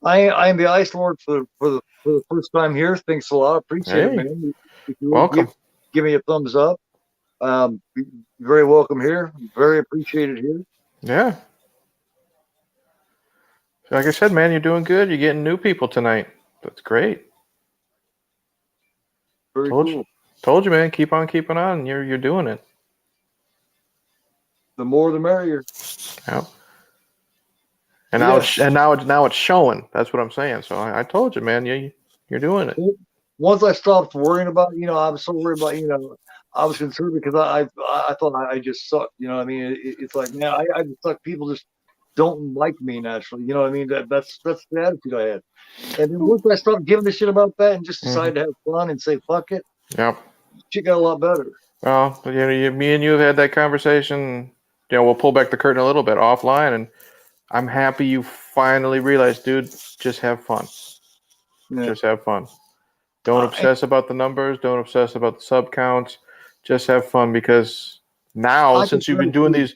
I am the Ice Lord for the first time here. Thanks a lot. Appreciate it, man. If you welcome. Give me a thumbs up. Very welcome here. Very appreciated here. Yeah. Like I said, man, you're doing good. You're getting new people tonight. That's great. Very cool. Told you, man. Keep on keeping on. You're doing it. The more, the merrier. Yep. And now it's showing. That's what I'm saying. So I told you, man. You're doing it. Once I stopped worrying about, I was so worried about, I was concerned because I thought I just sucked. You know what I mean? It's like, man, I just suck. People just don't like me naturally. You know what I mean? That's the attitude I had. And then once I stopped giving a shit about that and just decided to have fun and say fuck it, yep, shit got a lot better. Well, me and you have had that conversation. We'll pull back the curtain a little bit offline, and I'm happy you finally realized, dude, just have fun. Yeah. Just have fun. Don't obsess about the numbers. Don't obsess about the sub counts. Just have fun, because now, since you've been doing these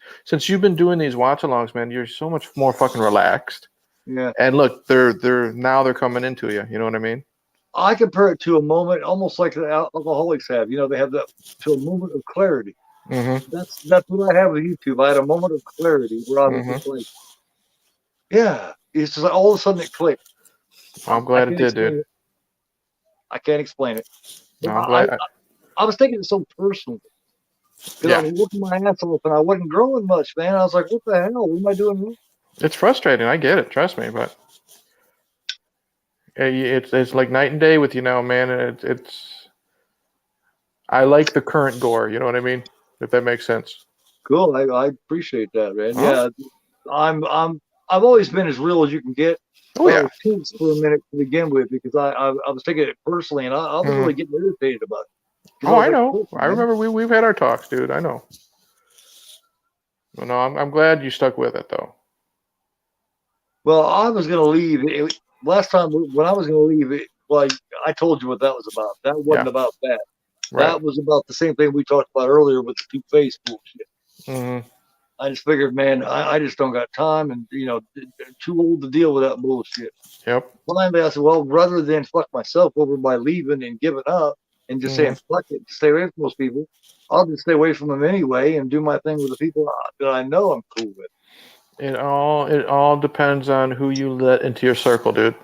watch-alongs, man, you're so much more fucking relaxed. Yeah. And look, they're coming into you. You know what I mean? I compare it to a moment, almost like the alcoholics have. They have to a moment of clarity. Mm-hmm. That's what I have with YouTube. I had a moment of clarity where I was just like, yeah, it's just like all of a sudden it clicked. I'm glad it did, dude. I can't explain it. I'm glad. I was taking it so personally. Because I was looking my ass off and I wasn't growing much, man. I was like, what the hell? What am I doing wrong? It's frustrating. I get it. Trust me. But it's like night and day with you now, man. It's I like the current gore. You know what I mean? If that makes sense. Cool. I appreciate that, man. Huh? Yeah. I've always been as real as you can get. Oh, yeah. I was tense for a minute to begin with because I was taking it personally and I was really getting irritated about it. Oh, I know. I remember we've had our talks, dude. I know. Well, no, I'm glad you stuck with it, though. Well, I was going to leave. Last time when I was going to leave, I told you what that was about. That wasn't about that. Right. That was about the same thing we talked about earlier with the two-face bullshit. Mm-hmm. I just figured, man, I just don't got time and, too old to deal with that bullshit. Yep. Finally, I said, well, rather than fuck myself over by leaving and giving up and just saying, fuck it, stay away from those people, I'll just stay away from them anyway and do my thing with the people that I know I'm cool with. It all depends on who you let into your circle, dude.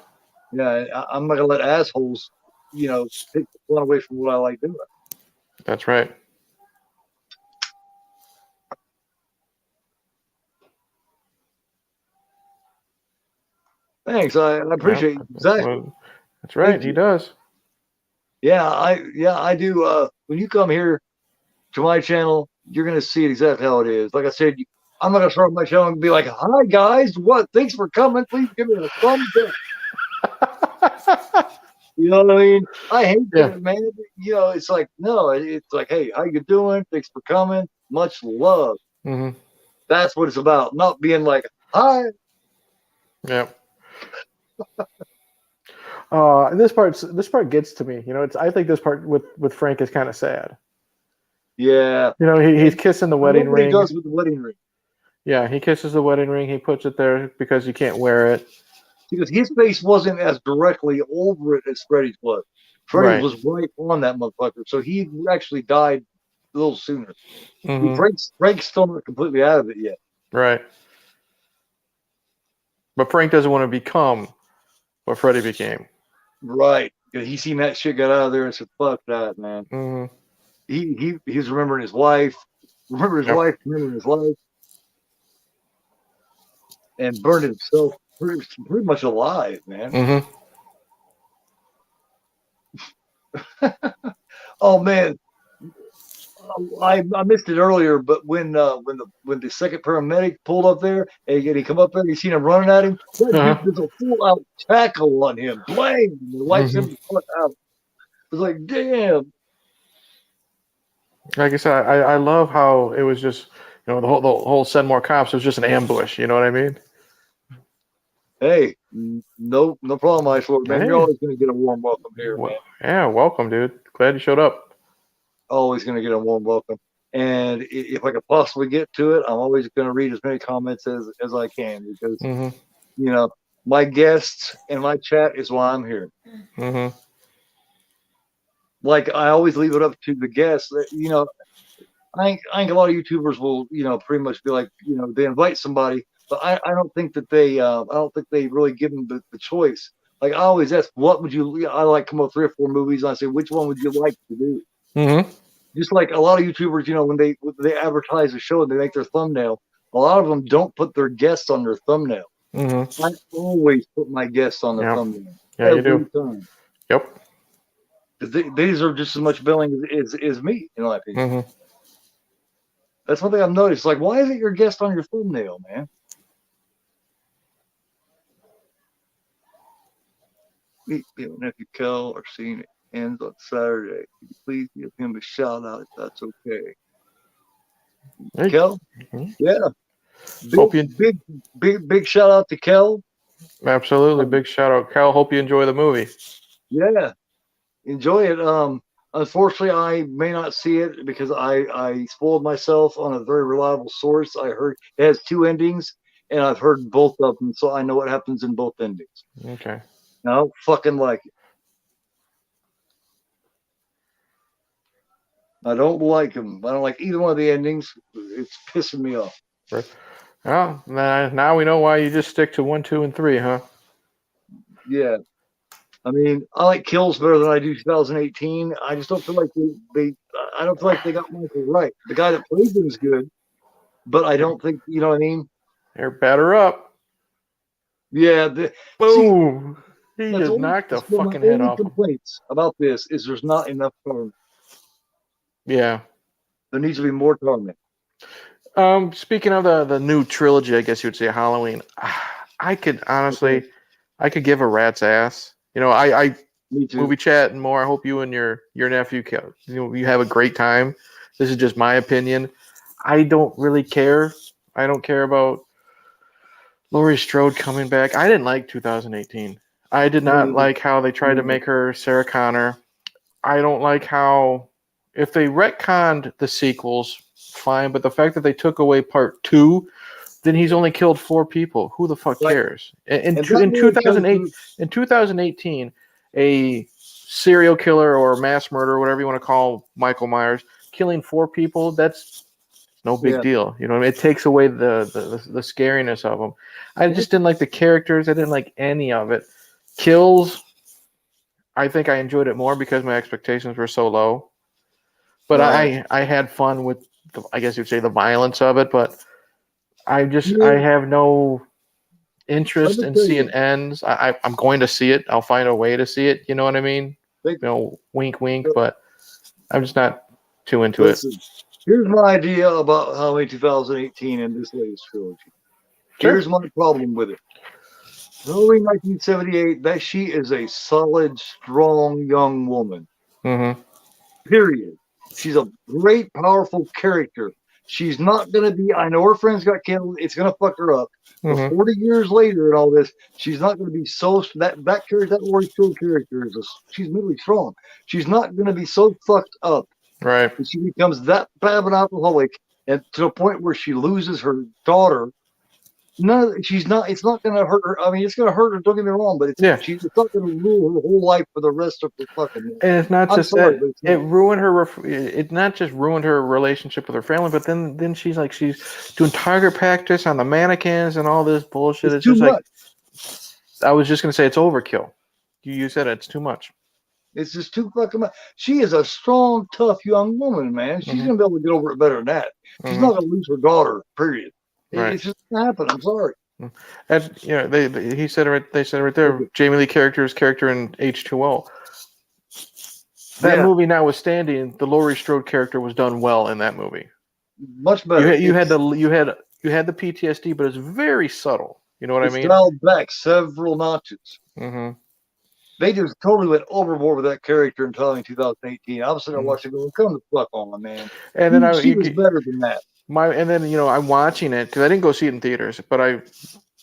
Yeah, I'm not going to let assholes, take the fun away from what I like doing. That's right. Thanks. I appreciate it. Exactly. Well, that's right. He does. Yeah, I do. When you come here to my channel, you're gonna see exactly how it is. Like I said, I'm not gonna start my channel and be like, "Hi guys, what? Thanks for coming. Please give me a thumbs up." You know what I mean? I hate that, man. It's like it's like, hey, how you doing? Thanks for coming. Much love. Mm-hmm. That's what it's about. Not being like, hi. Yep. This part gets to me. I think this part with Frank is kind of sad. Yeah. He's kissing the wedding ring. He does with the wedding ring. Yeah, he kisses the wedding ring. He puts it there because he can't wear it. Because his face wasn't as directly over it as Freddy's was. Freddy was right on that motherfucker, so he actually died a little sooner. Mm-hmm. Frank's still not completely out of it yet. Right. But Frank doesn't want to become what Freddy became. Right. He seen that shit got out of there and said, fuck that, man. Mm-hmm. He's remembering his wife. Remembering his life. And burned himself pretty much alive, man. Mm-hmm. Oh, man. I missed it earlier, but when the second paramedic pulled up there and he come up there and he seen him running at him, that Uh-huh. dude does a full out tackle on him, blang, and wipes him Mhm. the fuck out. It was like, damn. Like I said, I love how it was just, the whole send more cops was just an ambush. You know what I mean? Hey, no problem, Ice Lord, man. You're Hey, always gonna get a warm welcome here, man. yeah, welcome, dude. Glad you showed up. Always gonna get a warm welcome. And if I could possibly get to it, I'm always gonna read as many comments as I can because Hmm. you know my guests and my chat is why I'm here. Hmm. Like I always leave it up to the guests. I think a lot of YouTubers will, pretty much be like, they invite somebody, but I don't think that I don't think they really give them the choice. Like I always ask, what would you? I like come up with 3 or 4 movies, and I say, which one would you like to do? Hmm. Just like a lot of YouTubers, when they advertise a show and they make their thumbnail, a lot of them don't put their guests on their thumbnail. Hmm. I always put my guests on the Yeah, thumbnail yeah, you every do. time. Yep. 'Cause these are just as much billing as me, in my opinion. Hmm. That's one thing I've noticed. Like, why isn't your guest on your thumbnail, man? Meet nephew Kel are seeing it ends on Saturday. Could you please give him a shout out if that's okay? Hey, Kel? mhm. Yeah. Hope you Big shout out to Kel. absolutely big shout out, Cal. Hope you enjoy the movie. Yeah. Enjoy it. Unfortunately I may not see it because I spoiled myself on a very reliable source. I heard it has 2 endings and I've heard both of them, so I know what happens in both endings. Okay. I don't fucking like it. I don't like them. I don't like either one of the endings. It's pissing me off. Well, now we know why you just stick to 1, 2, and 3, huh? Yeah. I mean, I like Kills better than I do 2018. I just don't feel like I don't feel like they got Michael right. The guy that played him is good, but I don't think, you know what I mean? Here, batter up. Yeah. See, Boom. He just knocked the that's one of fucking my head only off him. complaints about this is there's not enough torment. Yeah. There needs to be more torment. Speaking of the new trilogy, I guess you would say Halloween. I could honestly, Okay. I could give a rat's ass. I Me too. movie chat and more. I hope you and your nephew, you have a great time. This is just my opinion. I don't really care. I don't care about Laurie Strode coming back. I didn't like 2018. I did Me not neither. like how they tried to No. make her Sarah Connor. I don't like how, if they retconned the sequels, fine, but the fact that they took away part 2, then he's only killed 4 people. Who the fuck Right. cares? In And that in really 2008, in 2018, a serial killer or mass murderer, whatever you want to call Michael Myers, killing 4 people, that's no big yeah. deal. You know what I mean? It takes away the scariness of them. I just didn't like the characters. I didn't like any of it. Kills, I think I enjoyed it more because my expectations were so low. But Right. I had fun with I guess you'd say the violence of it. But I Yeah. have no Let interest me in tell seeing you. ends. I'm going to see it. I'll find a way to see it. You know what I mean? Think, Wink, wink. But I'm just not too into it. listen. Here's my idea about Halloween 2018 and this latest trilogy. Sure. Here's my problem with it. Halloween 1978, that she is a solid, strong young woman. Mm-hmm. Period. She's a great, powerful character. She's not going to be, I know her friends got killed. It's going to fuck her up. But Mm-hmm. 40 years later and all this, she's not going to be so, that character, that Laurie Strode character she's mentally strong. She's not going to be so fucked up Right. that she becomes that bad of an alcoholic and to a point where she loses her daughter. No, she's not. It's not going to hurt her. I mean, it's going to hurt her. Don't get me wrong, but Yeah. it's not going to rule her whole life for the rest of her fucking life. And it's not I'm just sorry, that but it's it not. ruined her. It not just ruined her relationship with her family, but then she's doing target practice on the mannequins and all this bullshit. It's It's too just like much. I was just gonna say it's overkill. You said it's too much. It's just too fucking much. She is a strong, tough young woman, man. She's Mm-hmm. going to be able to get over it better than that. She's Mm-hmm. not going to lose her daughter. Period. Right. It's just going to happen. I'm sorry. And he said it right. They said it right there. Okay. Jamie Lee character in H2O. that Yeah. movie notwithstanding, the Laurie Strode character was done well in that movie. Much better. You had the PTSD, but it's very subtle. You know what I It's mean? dialed back several notches. Mm-hmm. They just totally went overboard with that character until in 2018. I was sitting there watching, going, "Come the fuck on, man." And then She was better than that. I'm watching it because I didn't go see it in theaters, but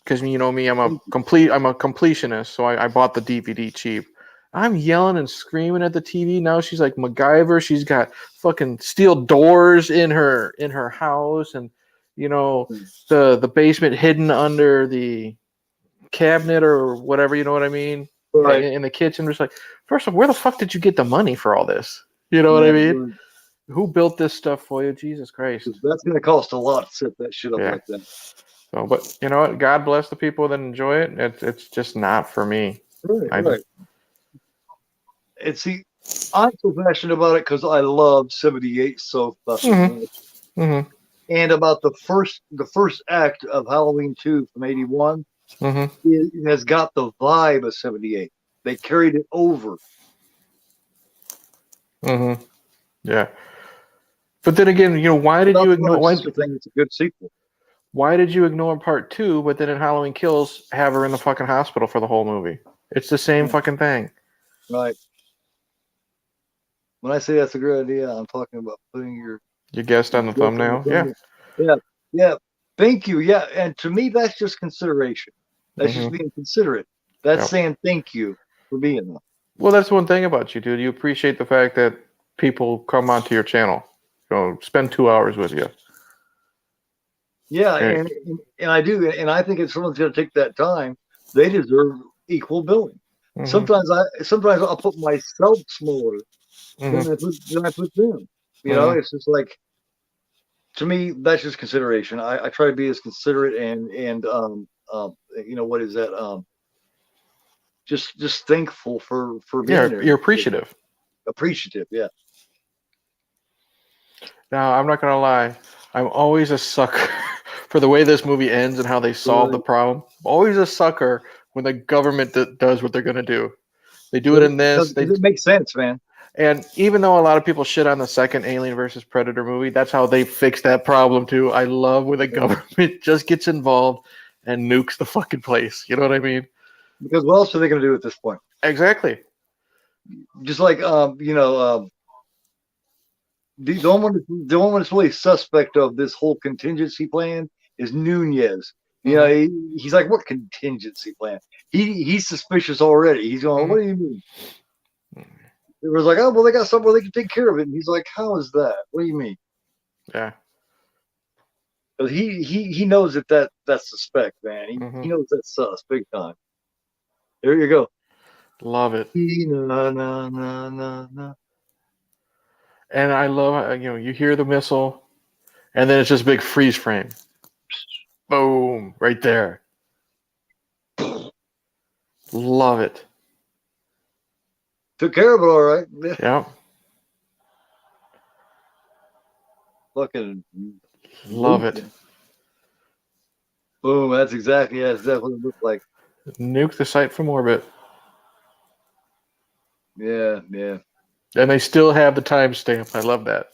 because you know me, I'm a completionist, so I bought the DVD cheap. I'm yelling and screaming at the TV. Now she's like MacGyver. She's got fucking steel doors in her house, and the basement hidden under the cabinet or whatever. You know what I mean? Right. In the kitchen, just like, first of all, where the fuck did you get the money for all this? You know what I Yeah, mean? right. Who built this stuff for you? Jesus Christ. That's going to cost a lot to set that shit up Yeah. like that. So, but you know what? God bless the people that enjoy it. It's just not for me. Right. And see, I'm so passionate about it because I love 78 so fucking much. Mm-hmm. And about the first act of Halloween 2 from 81, it has got the vibe of 78. They carried it over. Mm-hmm. Yeah. But then again, why did you ignore? I think it's a good sequel. Why did you ignore part 2? But then in Halloween Kills, have her in the fucking hospital for the whole movie. It's the same fucking thing. Right. When I say that's a great idea, I'm talking about putting your guest on the thumbnail. Yeah. Thank you. Yeah, and to me, that's just consideration. That's just being considerate. That's saying thank you for being there. Well, that's one thing about you, dude. You appreciate the fact that people come onto your channel, spend 2 hours with you. Yeah, and I do, and I think if someone's going to take that time, they deserve equal billing. Sometimes I'll put myself smaller than I put them. It's just like, to me, that's just consideration. I try to be as considerate and what is that? Just thankful for being there. You're appreciative. Appreciative, yeah. Now, I'm not gonna lie. I'm always a sucker for the way this movie ends and how they solve the problem. Always a sucker when the government does what they're gonna do. They do it in this. It makes sense, man. And even though a lot of people shit on the second Alien versus Predator movie, that's how they fix that problem too. I love when the government just gets involved and nukes the fucking place. You know what I mean? Because what else are they going to do at this point? Exactly. Just like the one that's really suspect of this whole contingency plan is Nunez. He's like, what contingency plan? He's suspicious already. He's going, what do you mean? It was like, oh, well, they got somewhere they can take care of it. And he's like, how is that? What do you mean? Yeah. Because he knows that's suspect, man. He knows that's sus, big time. There you go. Love it. Na. And I love, you hear the missile, and then it's just a big freeze frame. Boom, right there. Love it. Took care of it all right. Yeah. Fucking love it. Boom, that's exactly what it looked like. Nuke the site from orbit. Yeah. And they still have the timestamp. I love that.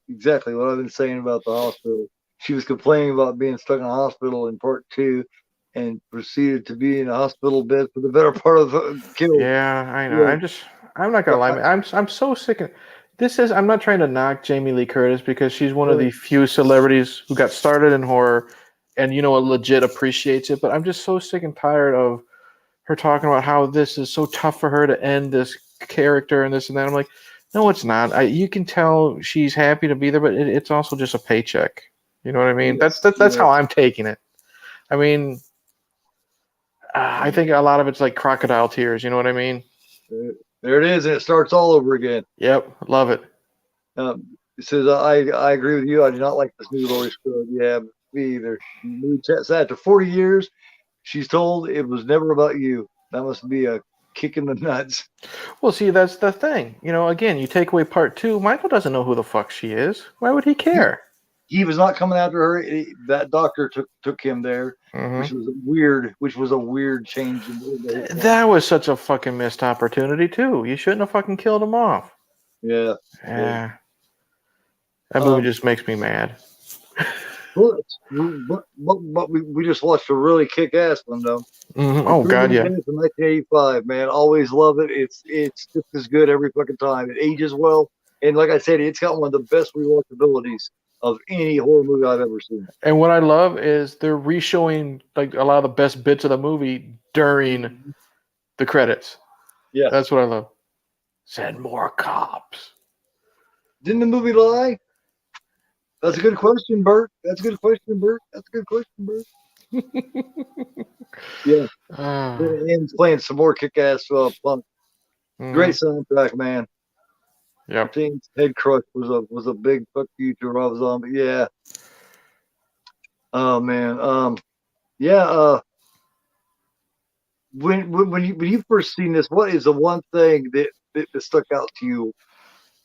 Exactly what I've been saying about the hospital. She was complaining about being stuck in a hospital in part 2 and proceeded to be in a hospital bed for the better part of the kill. Yeah, I know. Yeah. I'm not gonna lie, man. I'm so sick of I'm not trying to knock Jamie Lee Curtis because she's one of the few celebrities who got started in horror and legit appreciates it, but I'm just so sick and tired of her talking about how this is so tough for her to end this character and this and that. I'm like, no, it's not. You can tell she's happy to be there, but it's also just a paycheck. You know what I mean? Yes, that's how I'm taking it. I mean, I think a lot of it's like crocodile tears. You know what I mean? There it is, and it starts all over again. Yep, love it. It says, I agree with you. I do not like this new Laurie Strode. Yeah, me either. After 40 years, she's told it was never about you. That must be a kick in the nuts. Well, see, that's the thing. Again, you take away part 2. Michael doesn't know who the fuck she is. Why would he care? he was not coming after her. That doctor took him there, which was a weird change in the whole thing. That was such a fucking missed opportunity too. You shouldn't have fucking killed him off. Yeah. That movie just makes me mad. But we just watched a really kick-ass one though. Oh God, yeah. From 1985, man. Always love it. It's just as good every fucking time. It ages well, and like I said, it's got one of the best rewatchabilities of any horror movie I've ever seen. And what I love is they're re-showing like a lot of the best bits of the movie during the credits. Yeah, that's what I love. Send more cops. Didn't the movie lie? That's a good question, Bert. Yeah. And playing some more kick-ass punk. Great soundtrack, man. Yep. Team's Head Crush was a big fuck you to Rob Zombie. Yeah. Oh man. Yeah. When you first seen this, what is the one thing that stuck out to you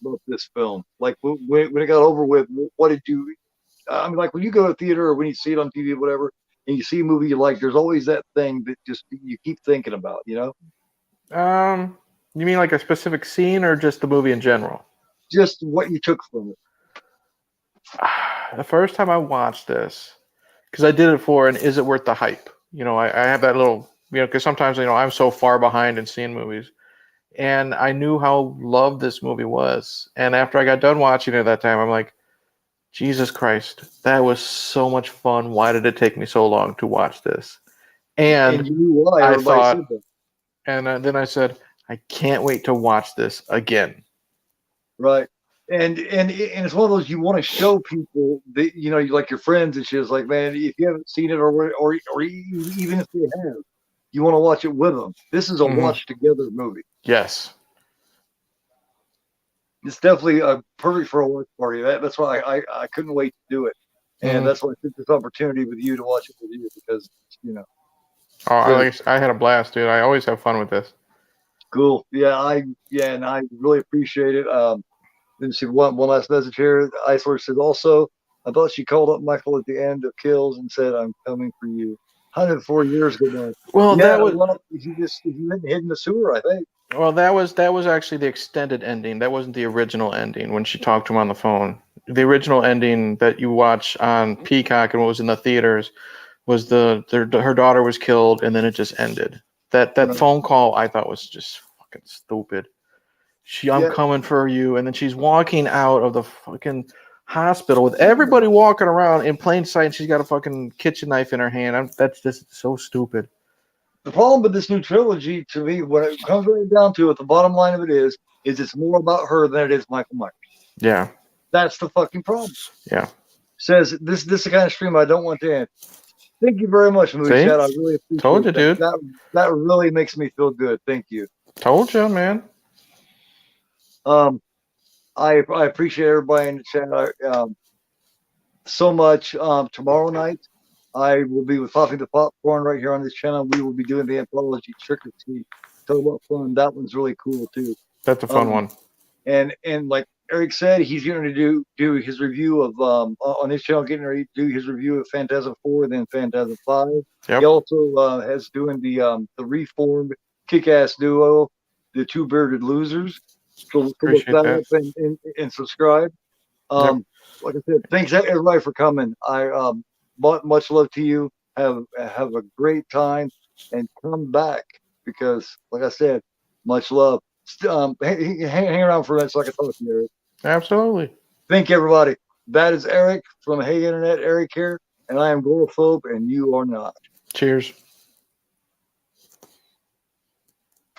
about this film? Like when it got over with, what did you? I mean, like when you go to theater or when you see it on TV or whatever, and you see a movie you like, there's always that thing that just you keep thinking about, you know? You mean like a specific scene or just the movie in general? Just what you took from it. The first time I watched this, because I did it for an Is It Worth the Hype? You know, I have that little, because sometimes, I'm so far behind in seeing movies. And I knew how loved this movie was. And after I got done watching it that time, I'm like, Jesus Christ, that was so much fun. Why did it take me so long to watch this? And you knew why I thought, said that. And then I said, I can't wait to watch this again. Right. And it's one of those you want to show people that, you like your friends and shit. It's like, man, if you haven't seen it or even if they have, you want to watch it with them. This is a watch together movie. Yes. It's definitely perfect for a watch party. That's why I couldn't wait to do it. And that's why I took this opportunity with you to watch it with you because, Oh, I had a blast, dude. I always have fun with this. Cool. Yeah, and I really appreciate it. Then see one last message here. Iceler says also, I thought she called up Michael at the end of Kills and said, "I'm coming for you." 104 years ago. Well, yeah, that was he went hid in the sewer, I think. Well, that was actually the extended ending. That wasn't the original ending when she talked to him on the phone. The original ending that you watch on Peacock and what was in the theaters was her daughter was killed and then it just ended. That phone call I thought was just fucking stupid. I'm coming for you, and then she's walking out of the fucking hospital with everybody walking around in plain sight. And she's got a fucking kitchen knife in her hand. That's just so stupid. The problem with this new trilogy, to me, what it comes right down to, at the bottom line of it is it's more about her than it is Michael Myers. Yeah. That's the fucking problem. Yeah. Says this is the kind of stream I don't want to end. Thank you very much, Movie Chat. I really appreciate it. Told you, dude. That really makes me feel good. Thank you. Told you, man. I appreciate everybody in the chat so much. Tomorrow night, I will be with Popping the Popcorn right here on this channel. We will be doing the anthology Trick or Treat. Talk about fun. That one's really cool too. That's a fun one. And like Eric said, he's going to do his review of on his channel. Getting ready to do his review of Phantasm 4, then Phantasm 5. Yep. He also has doing the reformed kick-ass duo, the Two Bearded Losers. So look that up and subscribe. Like I said, thanks everybody for coming. I much love to you. Have a great time and come back because, like I said, much love. Hang around for a minute so I can talk to you, Eric. Absolutely. Thank you, everybody. That is Eric from Hey Internet. Eric here, and I am Gorophobe, and you are not. Cheers.